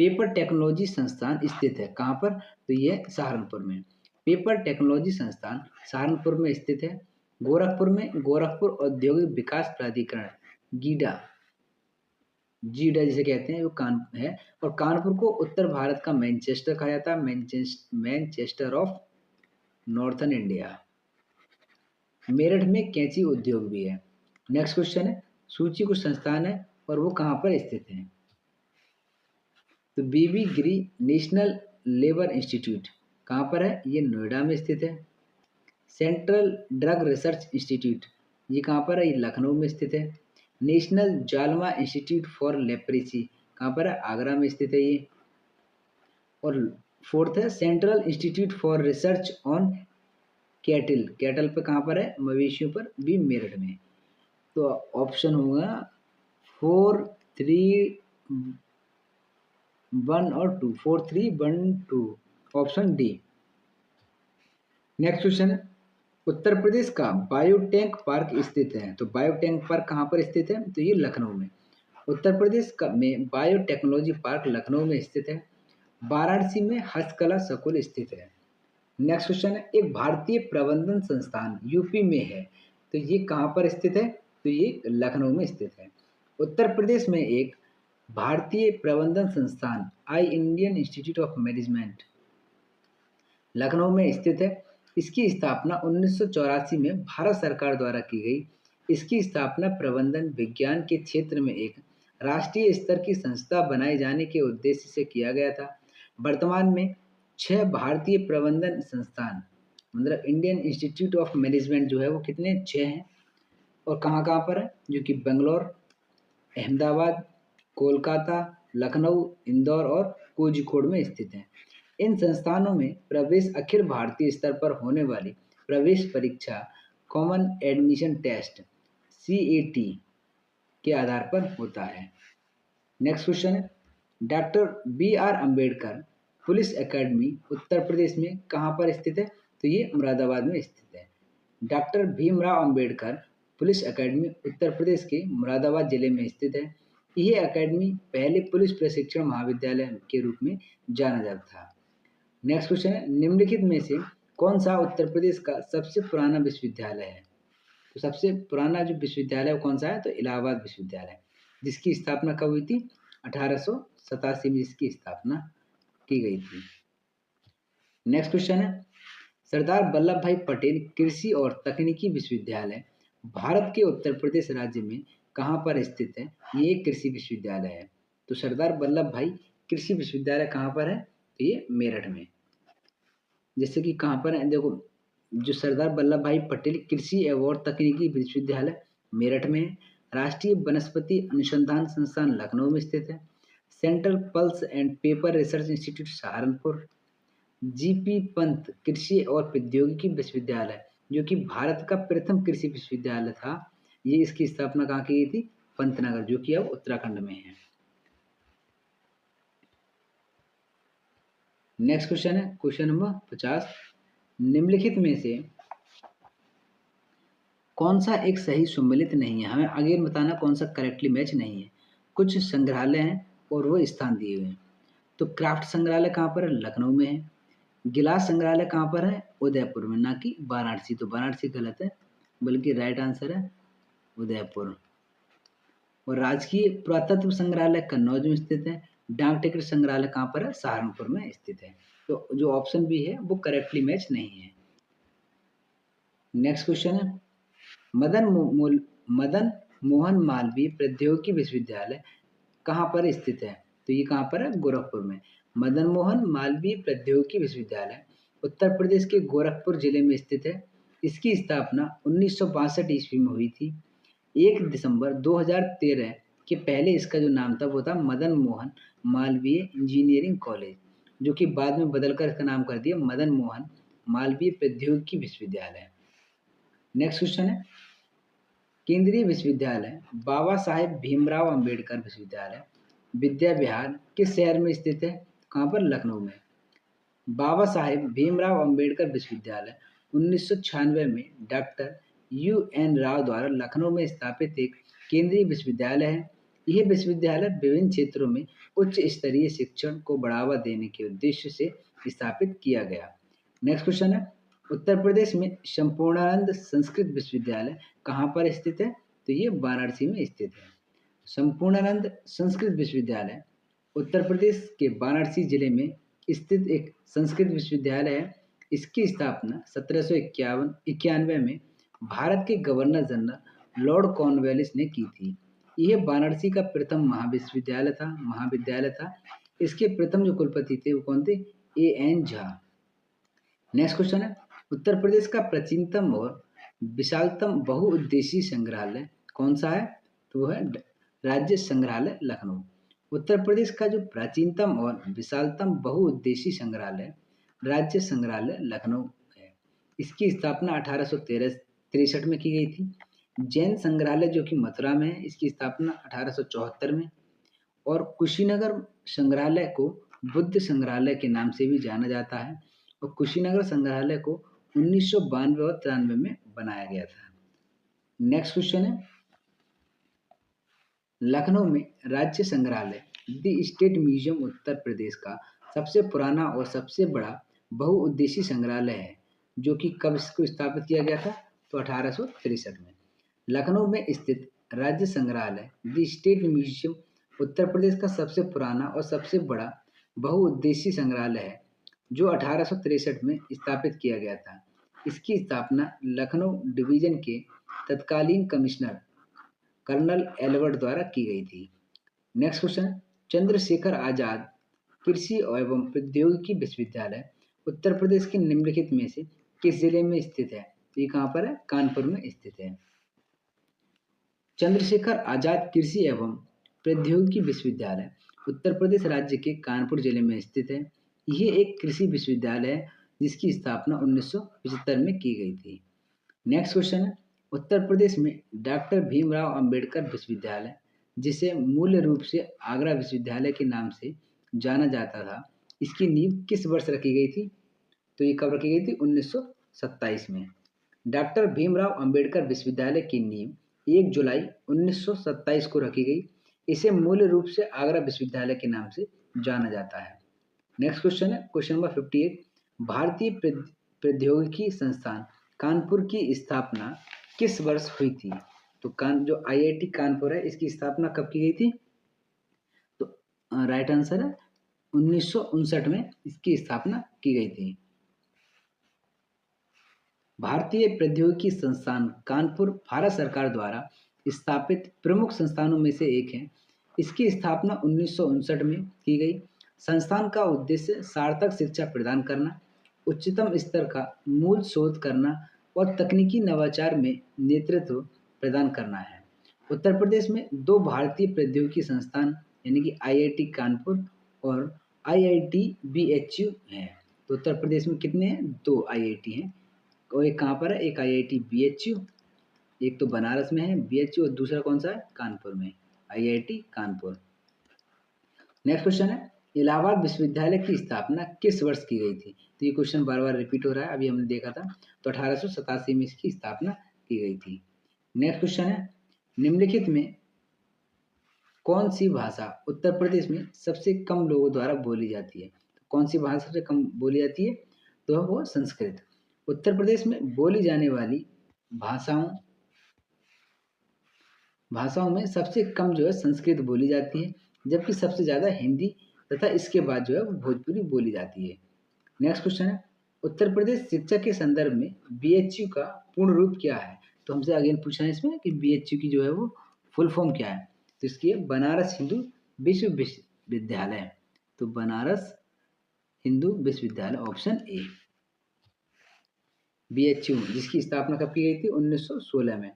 पेपर टेक्नोलॉजी संस्थान स्थित है कहाँ पर, तो ये सहारनपुर में। पेपर टेक्नोलॉजी संस्थान सहारनपुर में स्थित है। गोरखपुर में गोरखपुर औद्योगिक विकास प्राधिकरण गीडा, जीडा जिसे कहते हैं वो है। और कानपुर को उत्तर भारत का मैनचेस्टर कहा जाता है, Manchester of northern India. Meerut में कैंची उद्योग भी है। नेक्स्ट क्वेश्चन है, सूची कुछ संस्थान है और वो कहाँ पर स्थित है, तो बीबी गिरी नेशनल लेबर इंस्टीट्यूट कहाँ पर है, ये नोएडा में स्थित है। सेंट्रल ड्रग रिसर्च इंस्टीट्यूट ये कहाँ पर है, ये लखनऊ में स्थित है। नेशनल जालमा इंस्टीट्यूट फॉर लेप्रेसी कहाँ पर है, आगरा में स्थित है ये। और फोर्थ है central institute for research on cattle, cattle पे कहाँ पर है, मवेशियों पर, भी मेरठ में। तो ऑप्शन होगा 4 3 1 और 2, 4 3 1 2, ऑप्शन डी। नेक्स्ट क्वेश्चन है, उत्तर प्रदेश का बायोटेक पार्क स्थित है, तो बायोटेक पार्क कहाँ पर स्थित है, तो ये लखनऊ में। उत्तर प्रदेश का में बायोटेक्नोलॉजी पार्क लखनऊ में स्थित है। वाराणसी में हस्तकला संकुल स्थित है। नेक्स्ट क्वेश्चन है, एक भारतीय प्रबंधन संस्थान यूपी में है, तो ये कहाँ पर स्थित है, तो ये लखनऊ में स्थित है। उत्तर प्रदेश में एक भारतीय प्रबंधन संस्थान आई Indian Institute of Management Lucknow में स्थित है। इसकी स्थापना 1984 में भारत सरकार द्वारा की गई। इसकी स्थापना प्रबंधन विज्ञान के क्षेत्र में एक राष्ट्रीय स्तर की संस्था बनाए जाने के उद्देश्य से किया गया था। वर्तमान में 6 भारतीय प्रबंधन संस्थान मतलब इंडियन इंस्टीट्यूट ऑफ मैनेजमेंट जो है वो कितने, 6 हैं। और कहाँ कहाँ पर है, जो कि बेंगलोर, अहमदाबाद, कोलकाता, लखनऊ, इंदौर और कोझिकोड में स्थित हैं। इन संस्थानों में प्रवेश अखिल भारतीय स्तर पर होने वाली प्रवेश परीक्षा कॉमन एडमिशन टेस्ट CAT के आधार पर होता है। नेक्स्ट क्वेश्चन है, doctor BR Ambedkar police academy Uttar Pradesh में कहाँ पर स्थित है? तो ये मुरादाबाद में स्थित है। Doctor Bhimrao Ambedkar police academy Uttar Pradesh के मुरादाबाद जिले में स्थित है। यह एकेडमी पहले पुलिस प्रशिक्षण महाविद्यालय के रूप में जाना जाता था। नेक्स्ट क्वेश्चन है, निम्नलिखित में से कौन सा उत्तर प्रदेश का सबसे पुराना विश्वविद्यालय है? तो सबसे पुराना जो विश्वविद्यालय कौन सा है? तो इलाहाबाद विश्वविद्यालय, जिसकी स्थापना कब हुई थी? 1887 में इसकी स्थापना की गई थी। नेक्स्ट क्वेश्चन है, सरदार वल्लभ भाई पटेल कृषि और तकनीकी विश्वविद्यालय भारत के उत्तर प्रदेश राज्य में कहाँ पर स्थित है? ये एक कृषि विश्वविद्यालय है। तो सरदार वल्लभ भाई कृषि विश्वविद्यालय कहाँ पर है? तो ये मेरठ में। जैसे कि कहाँ पर है, देखो, जो सरदार वल्लभ भाई पटेल कृषि एवं तकनीकी विश्वविद्यालय मेरठ में है। राष्ट्रीय वनस्पति अनुसंधान संस्थान लखनऊ में स्थित है। Central pulse and paper research institute Saharanpur. GP Pant कृषि और प्रौद्योगिकी विश्वविद्यालय, जो कि भारत का प्रथम कृषि विश्वविद्यालय था, ये इसकी स्थापना कहाँ की गई थी? पंतनगर, जो कि अब उत्तराखंड में है। नेक्स्ट क्वेश्चन है, क्वेश्चन नंबर 50, निम्नलिखित में से कौन सा एक सही सुमेलित नहीं है? हमें आगे बताना कौन सा करेक्टली मैच नहीं है। कुछ संग्रहालय हैं और वो स्थान दिए हुए हैं। तो क्राफ्ट संग्रहालय कहाँ पर है? लखनऊ में है। गिलास संग्रहालय कहाँ पर है? उदयपुर में, ना कि वाराणसी। तो वाराणसी गलत है, बल्कि राइट आंसर है उदयपुर। और राजकीय पुरातत्व संग्रहालय कन्नौज में स्थित है। डाक टिकट संग्रहालय कहाँ पर है? सहारनपुर में स्थित है। तो जो ऑप्शन बी है वो करेक्टली मैच नहीं है। नेक्स्ट क्वेश्चन है, मदन मोहन मालवीय प्रौद्योगिकी विश्वविद्यालय कहाँ पर स्थित है? तो ये कहाँ पर है? गोरखपुर में। मदन मोहन मालवीय प्रौद्योगिकी विश्वविद्यालय उत्तर प्रदेश के गोरखपुर जिले में स्थित है। इसकी स्थापना 1962 ईस्वी में हुई थी। 1 दिसंबर 2013 के पहले इसका जो नाम था वो था मदन मोहन मालवीय इंजीनियरिंग कॉलेज, जो कि बाद में बदलकर इसका नाम कर दिया मदन मोहन मालवीय प्रौद्योगिकी विश्वविद्यालय। नेक्स्ट क्वेश्चन है, केंद्रीय विश्वविद्यालय बाबा साहेब भीमराव अंबेडकर विश्वविद्यालय विद्या विहार किस शहर में स्थित है? कहाँ पर? लखनऊ में। बाबा साहेब भीमराव अंबेडकर विश्वविद्यालय 1996 में डॉक्टर UN राव द्वारा लखनऊ में स्थापित एक केंद्रीय विश्वविद्यालय है। यह विश्वविद्यालय विभिन्न क्षेत्रों में उच्च स्तरीय शिक्षण को बढ़ावा देने के उद्देश्य से स्थापित किया गया। नेक्स्ट क्वेश्चन है, उत्तर प्रदेश में संपूर्णानंद संस्कृत विश्वविद्यालय कहाँ पर स्थित है? तो ये वाराणसी में स्थित है। संपूर्णानंद संस्कृत विश्वविद्यालय उत्तर प्रदेश के वाराणसी जिले में स्थित एक संस्कृत विश्वविद्यालय है। इसकी स्थापना 1791 में भारत के गवर्नर जनरल लॉर्ड कॉर्नवालिस ने की थी। यह वाराणसी का प्रथम महाविद्यालय था। इसके प्रथम जो कुलपति थे वो कौन थे? AN झा। नेक्स्ट क्वेश्चन है, उत्तर प्रदेश का प्राचीनतम और विशालतम बहुउद्देशीय संग्रहालय कौन सा है? तो वो है राज्य संग्रहालय लखनऊ। उत्तर प्रदेश का जो प्राचीनतम और विशालतम बहुउद्देशीय संग्रहालय राज्य संग्रहालय लखनऊ है। इसकी स्थापना 1863 में की गई थी। जैन संग्रहालय जो कि मथुरा में है, इसकी स्थापना 1874 में। और कुशीनगर संग्रहालय को बुद्ध संग्रहालय के नाम से भी जाना जाता है। और कुशीनगर संग्रहालय को 1992 और 93 में बनाया गया था। नेक्स्ट क्वेश्चन है, लखनऊ में राज्य संग्रहालय the state museum Uttar Pradesh का सबसे पुराना और सबसे बड़ा बहुउद्देशीय संग्रहालय है, जो कि कब इसको स्थापित किया गया था? तो 1863 में। लखनऊ में स्थित राज्य संग्रहालय the state museum Uttar Pradesh का सबसे पुराना और सबसे बड़ा बहुउद्देशीय संग्रहालय है, जो 1863 में स्थापित किया गया था। इसकी स्थापना लखनऊ डिवीजन के तत्कालीन कमिश्नर कर्नल एल्बर्ट द्वारा की गई थी। नेक्स्ट क्वेश्चन, चंद्रशेखर आजाद कृषि एवं प्रौद्योगिकी विश्वविद्यालय उत्तर प्रदेश के निम्नलिखित में से किस जिले में स्थित है? ये कहाँ पर है? कानपुर में स्थित है। चंद्रशेखर आजाद कृषि एवं प्रौद्योगिकी विश्वविद्यालय उत्तर प्रदेश राज्य के कानपुर जिले में स्थित है। यह एक कृषि विश्वविद्यालय है जिसकी स्थापना 1975 में की गई थी। नेक्स्ट क्वेश्चन है, उत्तर प्रदेश में डॉक्टर भीमराव अंबेडकर विश्वविद्यालय, जिसे मूल रूप से आगरा विश्वविद्यालय के नाम से जाना जाता था, इसकी नींव किस वर्ष रखी गई थी? तो ये कब रखी गई थी? 1927 में। डॉक्टर भीमराव अंबेडकर विश्वविद्यालय की नींव 1 जुलाई 1927 को रखी गई। इसे मूल रूप से आगरा विश्वविद्यालय के नाम से जाना जाता है। नेक्स्ट क्वेश्चन है, क्वेश्चन नंबर 58, भारतीय प्रौद्योगिकी संस्थान कानपुर की स्थापना किस वर्ष हुई थी? तो जो आईआईटी कानपुर है, इसकी स्थापना कब की गई थी? तो राइट आंसर है 1959 में इसकी स्थापना की गई थी। भारतीय प्रौद्योगिकी संस्थान कानपुर भारत सरकार द्वारा स्थापित प्रमुख संस्थानों में से एक है। इसकी स्थापना 1959 में की गई। संस्थान का उद्देश्य सार्थक शिक्षा प्रदान करना, उच्चतम स्तर का मूल शोध करना और तकनीकी नवाचार में नेतृत्व प्रदान करना है। उत्तर प्रदेश में 2 भारतीय प्रौद्योगिकी संस्थान यानी कि आईआईटी कानपुर और आईआईटी बीएचयू हैं। तो उत्तर प्रदेश में कितने हैं? 2 आईआईटी हैं और एक कहाँ पर है? एक आईआईटी बीएचयू, एक तो बनारस में है बीएचयू और दूसरा कौन सा है? कानपुर में, आईआईटी कानपुर। नेक्स्ट क्वेश्चन है, इलाहाबाद विश्वविद्यालय की स्थापना किस वर्ष की गई थी? तो ये क्वेश्चन बार बार रिपीट हो रहा है, अभी हमने देखा था। तो 1887 में इसकी स्थापना की गई थी। नेक्स्ट क्वेश्चन है, निम्नलिखित में कौन सी भाषा उत्तर प्रदेश में सबसे कम लोगों द्वारा बोली जाती है? तो कौन सी भाषा सबसे कम बोली जाती है? तो वो संस्कृत। उत्तर प्रदेश में बोली जाने वाली भाषाओं में सबसे कम जो है संस्कृत बोली जाती है, जबकि सबसे ज़्यादा हिंदी तथा इसके बाद जो है वो भोजपुरी बोली जाती है। नेक्स्ट क्वेश्चन है, उत्तर प्रदेश शिक्षा के संदर्भ में बीएचयू का पूर्ण रूप क्या है? तो हमसे अगेन पूछा है इसमें कि बीएचयू की जो है वो फुल फॉर्म क्या है? तो इसकी है बनारस हिंदू विश्वविद्यालय। तो बनारस हिंदू विश्वविद्यालय, ऑप्शन ए। बीएचयू जिसकी स्थापना कब की गई थी? 1916 में।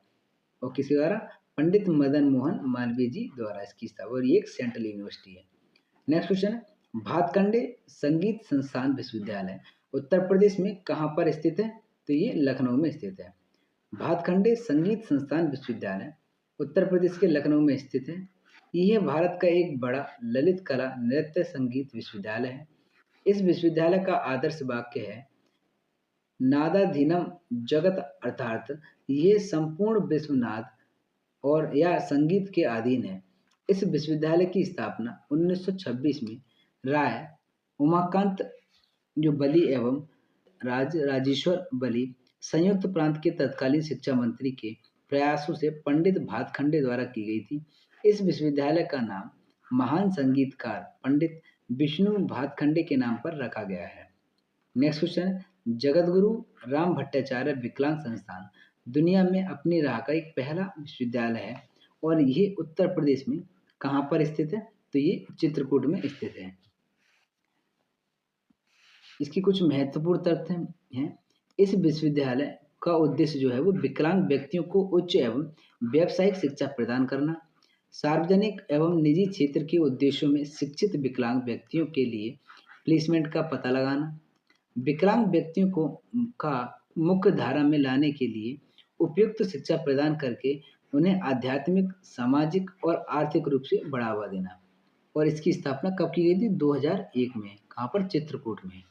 और किसी द्वारा? पंडित मदन मोहन मालवीय जी द्वारा इसकी स्थापना, और ये एक सेंट्रल यूनिवर्सिटी है। नेक्स्ट क्वेश्चन है, भातखंडे संगीत संस्थान विश्वविद्यालय उत्तर प्रदेश में कहाँ पर स्थित है? तो ये लखनऊ में स्थित है। भातखंडे संगीत संस्थान विश्वविद्यालय उत्तर प्रदेश के लखनऊ में स्थित है। यह भारत का एक बड़ा ललित कला नृत्य संगीत विश्वविद्यालय है। इस विश्वविद्यालय का आदर्श वाक्य है, नादाधीनम जगत, अर्थात ये संपूर्ण विश्वनाद और या संगीत के अधीन है। इस विश्वविद्यालय की स्थापना 1926 में राय उमाकांत जो बली एवं राजेश्वर बली संयुक्त प्रांत के तत्कालीन शिक्षा मंत्री के प्रयासों से पंडित भातखंडे द्वारा की गई थी। इस विश्वविद्यालय का नाम महान संगीतकार पंडित विष्णु भातखंडे के नाम पर रखा गया है। नेक्स्ट क्वेश्चन है, जगतगुरु राम भट्टाचार्य विकलांग संस्थान दुनिया में अपनी राह का एक पहला विश्वविद्यालय है और ये उत्तर प्रदेश में कहाँ पर स्थित है? तो ये चित्रकूट में स्थित है। इसकी कुछ महत्वपूर्ण तथ्य हैं। इस विश्वविद्यालय का उद्देश्य जो है वो विकलांग व्यक्तियों को उच्च एवं व्यावसायिक शिक्षा प्रदान करना, सार्वजनिक एवं निजी क्षेत्र के उद्देश्यों में शिक्षित विकलांग व्यक्तियों के लिए प्लेसमेंट का पता लगाना, विकलांग व्यक्तियों को का मुख्य धारा में लाने के लिए उपयुक्त शिक्षा प्रदान करके उन्हें आध्यात्मिक, सामाजिक और आर्थिक रूप से बढ़ावा देना। और इसकी स्थापना कब की गई थी? 2001 में। कहाँ पर? चित्रकूट में।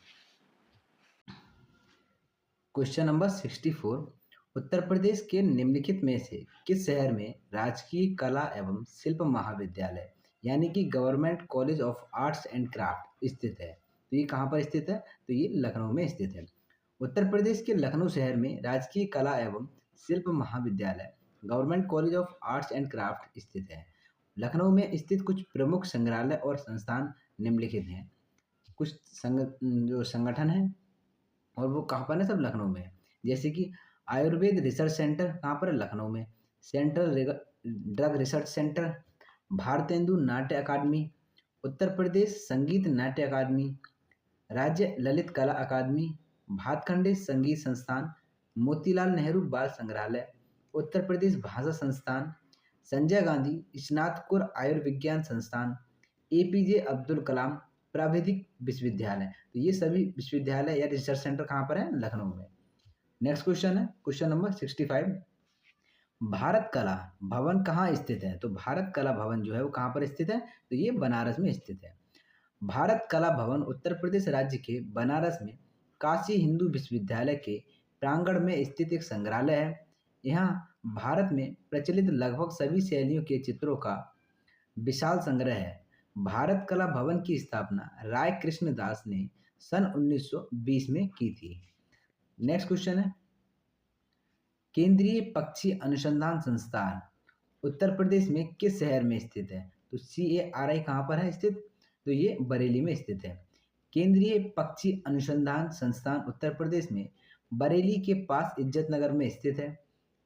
क्वेश्चन नंबर 64, उत्तर प्रदेश के निम्नलिखित में से किस शहर में राजकीय कला एवं शिल्प महाविद्यालय यानी कि government college of arts and craft स्थित है? तो ये कहाँ पर स्थित है? तो ये लखनऊ में स्थित है। उत्तर प्रदेश के लखनऊ शहर में राजकीय कला एवं शिल्प महाविद्यालय government college of arts and craft स्थित है। लखनऊ में स्थित कुछ प्रमुख संग्रहालय और संस्थान निम्नलिखित हैं। कुछ जो संगठन हैं और वो कहाँ पर है? सब लखनऊ में। जैसे कि आयुर्वेद रिसर्च सेंटर कहाँ पर है? लखनऊ में। Central drug research centre, Bharatendu नाट्य अकादमी, उत्तर प्रदेश संगीत नाट्य अकादमी, राज्य ललित कला अकादमी, भातखंडे संगीत संस्थान, मोतीलाल नेहरू बाल संग्रहालय, उत्तर प्रदेश भाषा संस्थान, संजय गांधी स्नातकोत्तर आयुर्विज्ञान संस्थान, एपीजे अब्दुल कलाम प्राविधिक विश्वविद्यालय। तो ये सभी विश्वविद्यालय या रिसर्च सेंटर कहाँ पर है? लखनऊ में। नेक्स्ट क्वेश्चन है क्वेश्चन नंबर 65। भारत कला भवन कहाँ स्थित है? तो भारत कला भवन जो है वो कहाँ पर स्थित है? तो ये बनारस में स्थित है। भारत कला भवन उत्तर प्रदेश राज्य के बनारस में काशी हिंदू विश्वविद्यालय के प्रांगण में स्थित एक संग्रहालय है। यहाँ भारत में प्रचलित लगभग सभी शैलियों के चित्रों का विशाल संग्रह है। भारत कला भवन की स्थापना राय कृष्ण दास ने सन 1920 में की थी। नेक्स्ट क्वेश्चन है केंद्रीय पक्षी अनुसंधान संस्थान उत्तर प्रदेश में किस शहर में स्थित है? तो CARI कहाँ पर है स्थित? तो ये बरेली में स्थित है। केंद्रीय पक्षी अनुसंधान संस्थान उत्तर प्रदेश में बरेली के पास इज्जत नगर में स्थित है।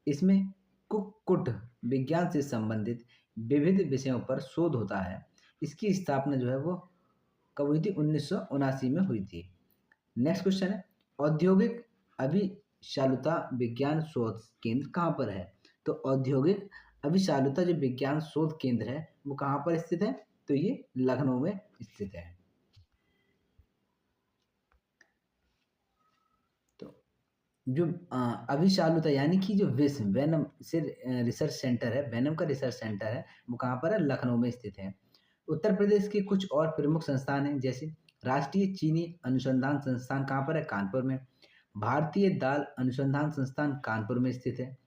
इसमें कुक्कुट विज्ञान से संबंधित विविध विषयों पर शोध होता है। इसकी स्थापना जो है वो कब हुई थी? 1979 में हुई थी। नेक्स्ट क्वेश्चन है औद्योगिक अभिशालुता विज्ञान शोध केंद्र कहाँ पर है? तो औद्योगिक अभिशालुता जो विज्ञान शोध केंद्र है वो कहाँ पर स्थित है? तो ये लखनऊ में स्थित है। तो जो अभिशालुता यानी कि जो विश्व वैनम से रिसर्च सेंटर है, वैनम का रिसर्च सेंटर है वो कहाँ पर है? लखनऊ में स्थित है। उत्तर प्रदेश के कुछ और प्रमुख संस्थान हैं जैसे राष्ट्रीय चीनी अनुसंधान संस्थान कहाँ पर है? कानपुर में। भारतीय दाल अनुसंधान संस्थान कानपुर में स्थित है।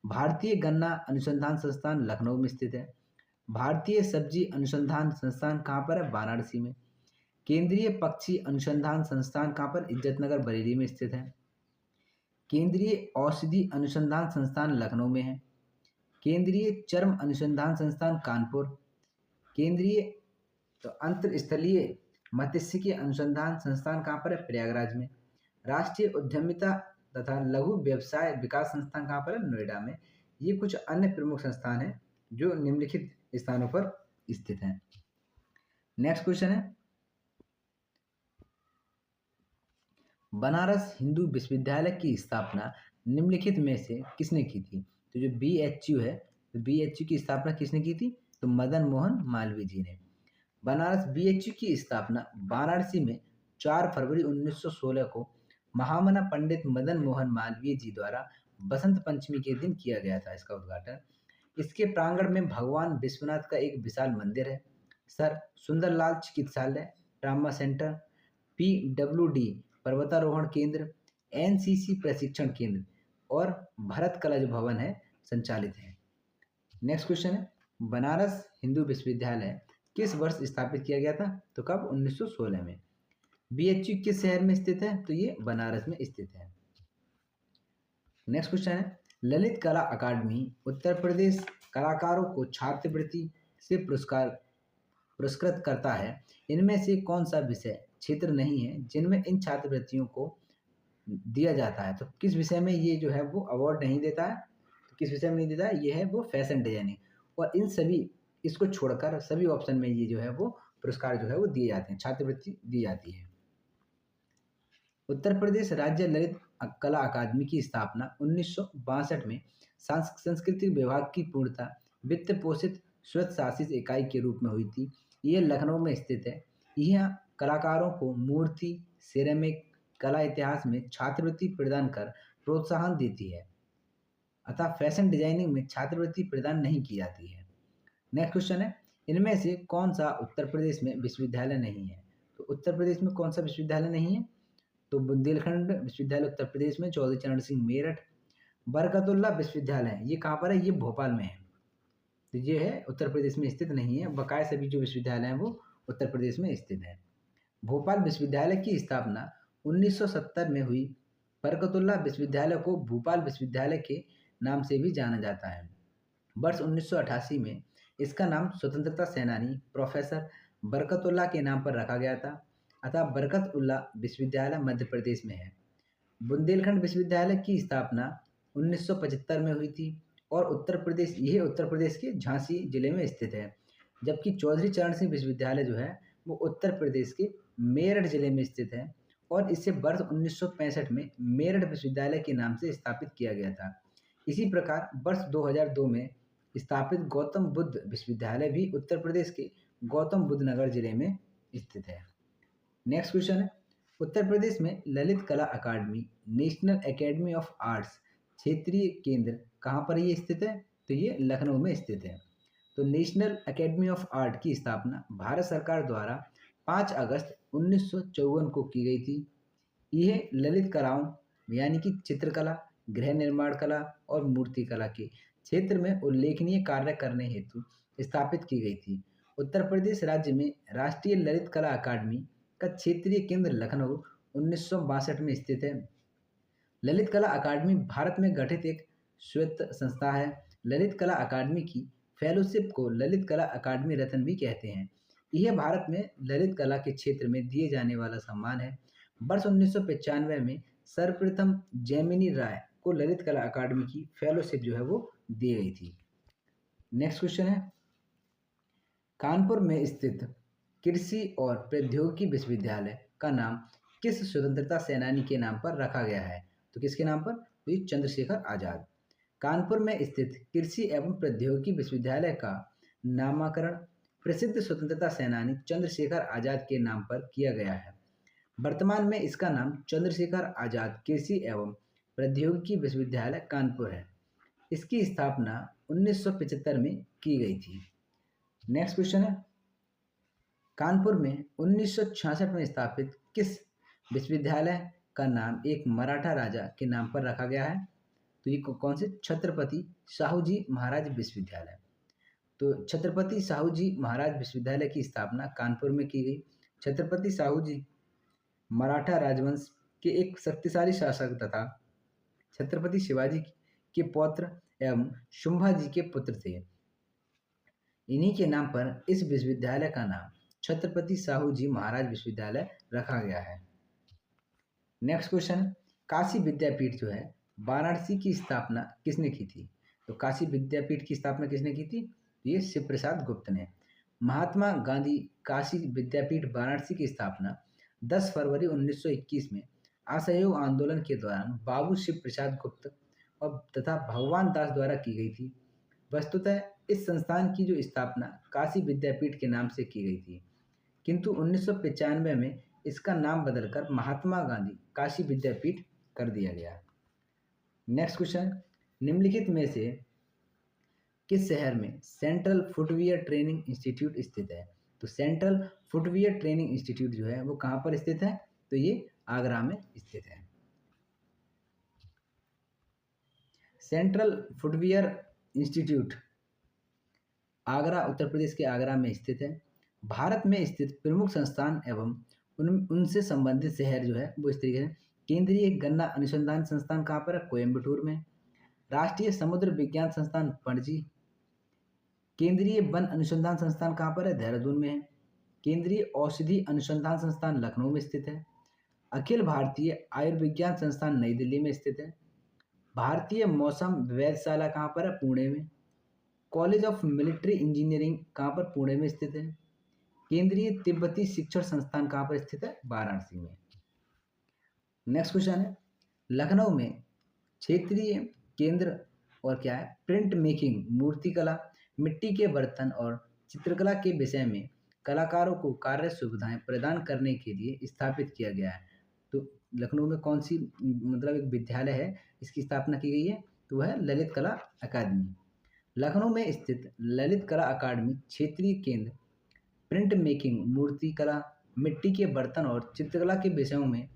भारतीय गन्ना अनुसंधान संस्थान लखनऊ में स्थित है। भारतीय सब्जी अनुसंधान संस्थान कहाँ पर है? वाराणसी में। केंद्रीय पक्षी अनुसंधान संस्थान कहाँ पर? इज्जतनगर बरेली में स्थित है। केंद्रीय औषधि अनुसंधान संस्थान लखनऊ में है। केंद्रीय चर्म अनुसंधान संस्थान कानपुर। केंद्रीय तो अंतरस्थलीय मत्स्यिकी अनुसंधान संस्थान कहाँ पर है? प्रयागराज में। राष्ट्रीय उद्यमिता तथा लघु व्यवसाय विकास संस्थान कहाँ पर है? नोएडा में। ये कुछ अन्य प्रमुख संस्थान हैं जो निम्नलिखित स्थानों पर स्थित हैं। नेक्स्ट क्वेश्चन है बनारस हिंदू विश्वविद्यालय की स्थापना निम्नलिखित में से किसने की थी? तो जो BHU है तो BHU की स्थापना किसने की थी? तो मदन मोहन मालवीय जी ने। बनारस BHU की स्थापना वाराणसी में 4 फरवरी 1916 को महामना पंडित मदन मोहन मालवीय जी द्वारा बसंत पंचमी के दिन किया गया था। इसका उद्घाटन इसके प्रांगण में भगवान विश्वनाथ का एक विशाल मंदिर है। सर सुंदरलाल चिकित्सालय, ट्रामा सेंटर, PWD पर्वतारोहण केंद्र, NCC प्रशिक्षण केंद्र और भरत कला जो भवन है संचालित है। नेक्स्ट क्वेश्चन है बनारस हिंदू विश्वविद्यालय किस वर्ष स्थापित किया गया था? तो कब? 1916 में। BHU किस शहर में स्थित है? तो ये बनारस में स्थित है। नेक्स्ट क्वेश्चन है ललित कला अकादमी उत्तर प्रदेश कलाकारों को छात्रवृत्ति से पुरस्कृत करता है। इनमें से कौन सा विषय क्षेत्र नहीं है जिनमें इन छात्रवृत्तियों को दिया जाता है? तो किस विषय में ये जो है वो अवार्ड नहीं देता है? तो किस विषय में नहीं देता है? ये है वो फैशन डिजाइनिंग। और इन सभी इसको छोड़कर सभी ऑप्शन में ये जो है वो पुरस्कार जो है वो दिए जाते हैं, छात्रवृत्ति दी जाती है। उत्तर प्रदेश राज्य ललित कला अकादमी की स्थापना 1962 में सांस्कृतिक विभाग की पूर्णतः वित्त पोषित स्वयं शासित इकाई के रूप में हुई थी। यह लखनऊ में स्थित है। यह कलाकारों को मूर्ति, सिरेमिक कला इतिहास में छात्रवृत्ति प्रदान कर प्रोत्साहन देती है, अतः फैशन डिजाइनिंग में छात्रवृत्ति प्रदान नहीं की जाती है। नेक्स्ट क्वेश्चन है इनमें से कौन सा उत्तर प्रदेश में विश्वविद्यालय नहीं है? तो उत्तर प्रदेश में कौन सा विश्वविद्यालय नहीं है? तो बुंदेलखंड विश्वविद्यालय उत्तर प्रदेश में, चौधरी चरण सिंह मेरठ। बरकतुल्ला विश्वविद्यालय ये कहाँ पर है? ये भोपाल में है। तो ये है उत्तर प्रदेश में स्थित नहीं है। बकाया सभी जो विश्वविद्यालय हैं वो उत्तर प्रदेश में स्थित है। भोपाल विश्वविद्यालय की स्थापना 1970 में हुई। बरकतुल्ला विश्वविद्यालय को भोपाल विश्वविद्यालय के नाम से भी जाना जाता है। वर्ष 1988 में इसका नाम स्वतंत्रता सेनानी प्रोफेसर बरकतुल्ला के नाम पर रखा गया था, अतः बरकतुल्ला विश्वविद्यालय मध्य प्रदेश में है। बुंदेलखंड विश्वविद्यालय की स्थापना 1975 में हुई थी और उत्तर प्रदेश के झांसी जिले में स्थित है। जबकि चौधरी चरण सिंह विश्वविद्यालय जो है वो उत्तर प्रदेश के मेरठ जिले में स्थित है और इसे वर्ष 1965 में मेरठ विश्वविद्यालय के नाम से स्थापित किया गया था। इसी प्रकार वर्ष 2002 में स्थापित गौतम बुद्ध विश्वविद्यालय भी उत्तर प्रदेश के गौतम बुद्ध नगर जिले में स्थित है। नेक्स्ट क्वेश्चन है, उत्तर प्रदेश में ललित कला अकादमी नेशनल एकेडमी ऑफ आर्ट्स क्षेत्रीय केंद्र कहाँ पर ये स्थित है? तो ये लखनऊ में स्थित है। तो नेशनल एकेडमी ऑफ आर्ट की स्थापना भारत सरकार द्वारा 5 अगस्त 1954 को की गई थी। यह ललित कलाओं यानी कि चित्रकला, गृह निर्माण कला और मूर्ति कला के क्षेत्र में उल्लेखनीय कार्य करने हेतु स्थापित की गई थी। उत्तर प्रदेश राज्य में राष्ट्रीय ललित कला अकादमी का क्षेत्रीय केंद्र लखनऊ 1962 में स्थित है। ललित कला अकादमी भारत में गठित एक स्वायत्त संस्था है। ललित कला अकादमी की फेलोशिप को ललित कला अकादमी रत्न भी कहते हैं। यह भारत में ललित कला के क्षेत्र में दिए जाने वाला सम्मान है। वर्ष 1995 में सर्वप्रथम जैमिनी राय को ललित कला अकादमी की फेलोशिप जो है वो दी गई थी। नेक्स्ट क्वेश्चन है, कानपुर में स्थित कृषि और प्रौद्योगिकी विश्वविद्यालय का नाम किस स्वतंत्रता सेनानी के नाम पर रखा गया है? तो किसके नाम पर? तो ये चंद्रशेखर आजाद। कानपुर में स्थित कृषि एवं प्रौद्योगिकी विश्वविद्यालय का नामकरण प्रसिद्ध स्वतंत्रता सेनानी चंद्रशेखर आजाद के नाम पर किया गया है। वर्तमान में इसका नाम चंद्रशेखर आजाद कृषि एवं प्रौद्योगिकी विश्वविद्यालय कानपुर है। इसकी स्थापना 1975 में की गई थी। नेक्स्ट क्वेश्चन है, कानपुर में 1966 में स्थापित किस विश्वविद्यालय का नाम एक मराठा राजा के नाम पर रखा गया है? तो ये कौन से? छत्रपति साहूजी महाराज विश्वविद्यालय। तो छत्रपति साहूजी महाराज विश्वविद्यालय की स्थापना कानपुर में की गई। छत्रपति साहूजी मराठा राजवंश के एक शक्तिशाली शासक तथा छत्रपति शिवाजी के पौत्र एवं शुंभा के पुत्र थे। इन्हीं के नाम पर इस विश्वविद्यालय का नाम छत्रपति साहूजी महाराज विश्वविद्यालय रखा गया है। नेक्स्ट क्वेश्चन, काशी विद्यापीठ जो है वाराणसी की स्थापना किसने की थी? तो काशी विद्यापीठ की स्थापना किसने की थी? ये शिव प्रसाद गुप्त ने। महात्मा गांधी काशी विद्यापीठ वाराणसी की स्थापना 10 फरवरी 1921 में असहयोग आंदोलन के दौरान बाबू शिव प्रसाद गुप्त और तथा भगवान दास द्वारा की गई थी। वस्तुतः इस संस्थान की जो स्थापना काशी विद्यापीठ के नाम से की गई थी, किंतु 1995 में इसका नाम बदलकर महात्मा गांधी काशी विद्यापीठ कर दिया गया। नेक्स्ट क्वेश्चन, निम्नलिखित में से किस शहर में सेंट्रल फुटवियर ट्रेनिंग इंस्टीट्यूट स्थित है? तो सेंट्रल फुटवियर ट्रेनिंग इंस्टीट्यूट जो है वो कहाँ पर स्थित है? तो ये आगरा में स्थित है। सेंट्रल फुटवियर इंस्टीट्यूट आगरा, उत्तर प्रदेश के आगरा में स्थित है। भारत में स्थित प्रमुख संस्थान एवं उनसे संबंधित शहर जो है वो इस तरीके से, केंद्रीय गन्ना अनुसंधान संस्थान कहाँ पर है? कोयम्बटूर में। राष्ट्रीय समुद्र विज्ञान संस्थान पणजी। केंद्रीय वन अनुसंधान संस्थान कहाँ पर है? देहरादून में है। केंद्रीय औषधि अनुसंधान संस्थान लखनऊ में स्थित है। अखिल भारतीय आयुर्विज्ञान संस्थान नई दिल्ली में स्थित है। भारतीय मौसम वेधशाला कहाँ पर है? पुणे में। कॉलेज ऑफ मिलिट्री इंजीनियरिंग कहाँ पर? पुणे में स्थित है। केंद्रीय तिब्बती शिक्षण संस्थान कहाँ पर स्थित है? वाराणसी में। नेक्स्ट क्वेश्चन है, लखनऊ में क्षेत्रीय केंद्र और क्या है? प्रिंट मेकिंग, मूर्तिकला, मिट्टी के बर्तन और चित्रकला के विषय में कलाकारों को कार्य सुविधाएं प्रदान करने के लिए स्थापित किया गया है। तो लखनऊ में कौन सी मतलब एक विद्यालय है इसकी स्थापना की गई है? तो वह है ललित कला अकादमी। लखनऊ में स्थित ललित कला अकादमी क्षेत्रीय केंद्र प्रिंट मेकिंग, मूर्तिकला, मिट्टी के बर्तन और चित्रकला के विषयों में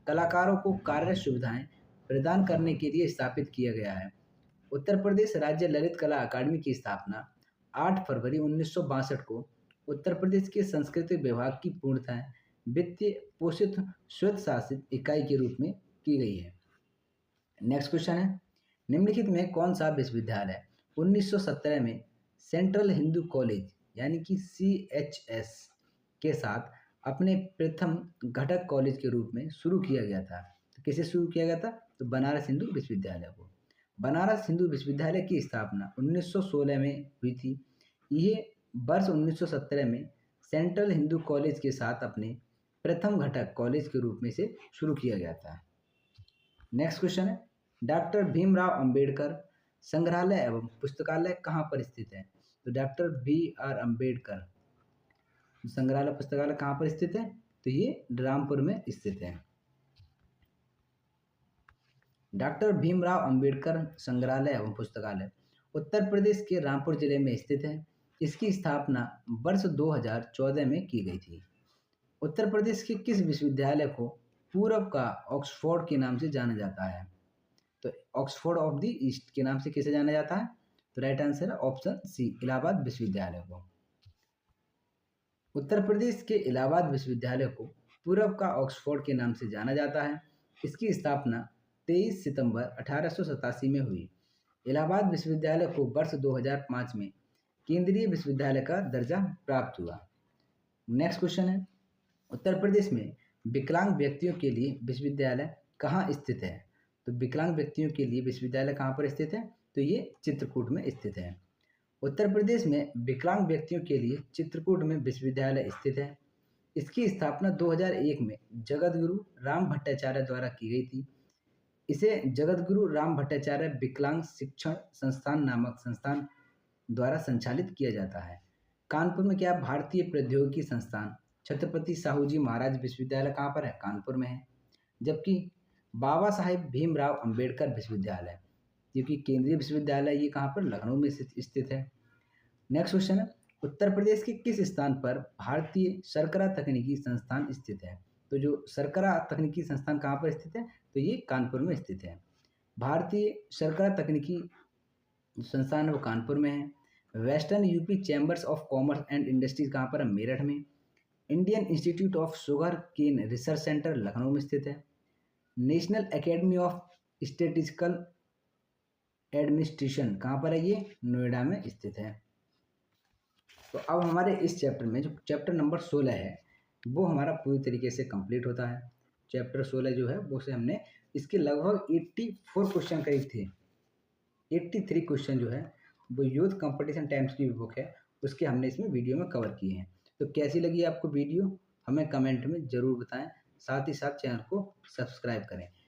कलाकारों को कार्य सुविधाएं प्रदान करने के लिए स्थापित किया गया है। उत्तर प्रदेश राज्य ललित कला अकादमी की स्थापना 8 फरवरी 1962 को उत्तर प्रदेश के संस्कृति विभाग की पूर्णतः वित्तीय पोषित स्वयं शासित इकाई के रूप में की गई है। नेक्स्ट क्वेश्चन है, निम्नलिखित में कौन सा विश्वविद्यालय 1917 में सेंट्रल हिंदू कॉलेज यानी कि CHS के साथ अपने प्रथम घटक कॉलेज के रूप में शुरू किया गया था? तो किसे शुरू किया गया था? तो बनारस हिंदू विश्वविद्यालय को। बनारस हिंदू विश्वविद्यालय की स्थापना 1916 में हुई थी। यह वर्ष 1917 में सेंट्रल हिंदू कॉलेज के साथ अपने प्रथम घटक कॉलेज के रूप में से शुरू किया गया था। नेक्स्ट क्वेश्चन है, डॉक्टर भीमराव अंबेडकर संग्रहालय एवं पुस्तकालय कहाँ पर स्थित है? तो डॉक्टर BR अम्बेडकर संग्रहालय पुस्तकालय कहाँ पर स्थित है? तो ये रामपुर में स्थित है। डॉक्टर भीमराव अंबेडकर संग्रहालय एवं पुस्तकालय उत्तर प्रदेश के रामपुर जिले में स्थित है। इसकी स्थापना वर्ष 2014 में की गई थी। उत्तर प्रदेश के किस विश्वविद्यालय को पूरब का ऑक्सफोर्ड के नाम से जाना जाता है? तो ऑक्सफोर्ड ऑफ द ईस्ट के नाम से किसे जाना जाता है? तो राइट आंसर है ऑप्शन सी, इलाहाबाद विश्वविद्यालय को। उत्तर प्रदेश के इलाहाबाद विश्वविद्यालय को पूरब का ऑक्सफोर्ड के नाम से जाना जाता है। इसकी स्थापना 23 सितंबर 1887 में हुई। इलाहाबाद विश्वविद्यालय को वर्ष 2005 में केंद्रीय विश्वविद्यालय का दर्जा प्राप्त हुआ। नेक्स्ट क्वेश्चन है, उत्तर प्रदेश में विकलांग व्यक्तियों के लिए विश्वविद्यालय कहाँ स्थित है? तो विकलांग व्यक्तियों के लिए विश्वविद्यालय कहाँ पर स्थित है? तो ये चित्रकूट में स्थित है। उत्तर प्रदेश में विकलांग व्यक्तियों के लिए चित्रकूट में विश्वविद्यालय स्थित है। इसकी स्थापना 2001 में जगतगुरु राम भट्टाचार्य द्वारा की गई थी। इसे जगतगुरु राम भट्टाचार्य विकलांग शिक्षण संस्थान नामक संस्थान द्वारा संचालित किया जाता है। कानपुर में क्या भारतीय प्रौद्योगिकी संस्थान छत्रपति साहू जी महाराज विश्वविद्यालय कहाँ पर है? कानपुर में है। जबकि बाबा साहेब भीमराव अंबेडकर विश्वविद्यालय, क्योंकि केंद्रीय विश्वविद्यालय ये कहाँ पर? लखनऊ में स्थित है। नेक्स्ट क्वेश्चन है, उत्तर प्रदेश के किस स्थान पर भारतीय शर्करा तकनीकी संस्थान स्थित है? तो जो शर्करा तकनीकी संस्थान कहाँ पर स्थित है? तो ये कानपुर में स्थित है। भारतीय शर्करा तकनीकी संस्थान वो कानपुर में है। Western UP Chambers of Commerce and Industries कहाँ पर है? मेरठ में। Indian Institute of Sugar Cane Research Centre Lucknow में स्थित है। National Academy of Statistical Administration कहाँ पर है? ये नोएडा में स्थित है। तो अब हमारे इस चैप्टर में जो चैप्टर नंबर 16 है वो हमारा पूरी तरीके से कंप्लीट होता है। चैप्टर 16 जो है वो से हमने इसके लगभग 84 क्वेश्चन करीब थे। 83 क्वेश्चन जो है वो यूथ कंपटीशन टाइम्स की बुक है, उसके हमने इसमें वीडियो में कवर किए हैं। तो कैसी लगी आपको वीडियो हमें कमेंट में ज़रूर बताएं, साथ ही साथ चैनल को सब्सक्राइब करें।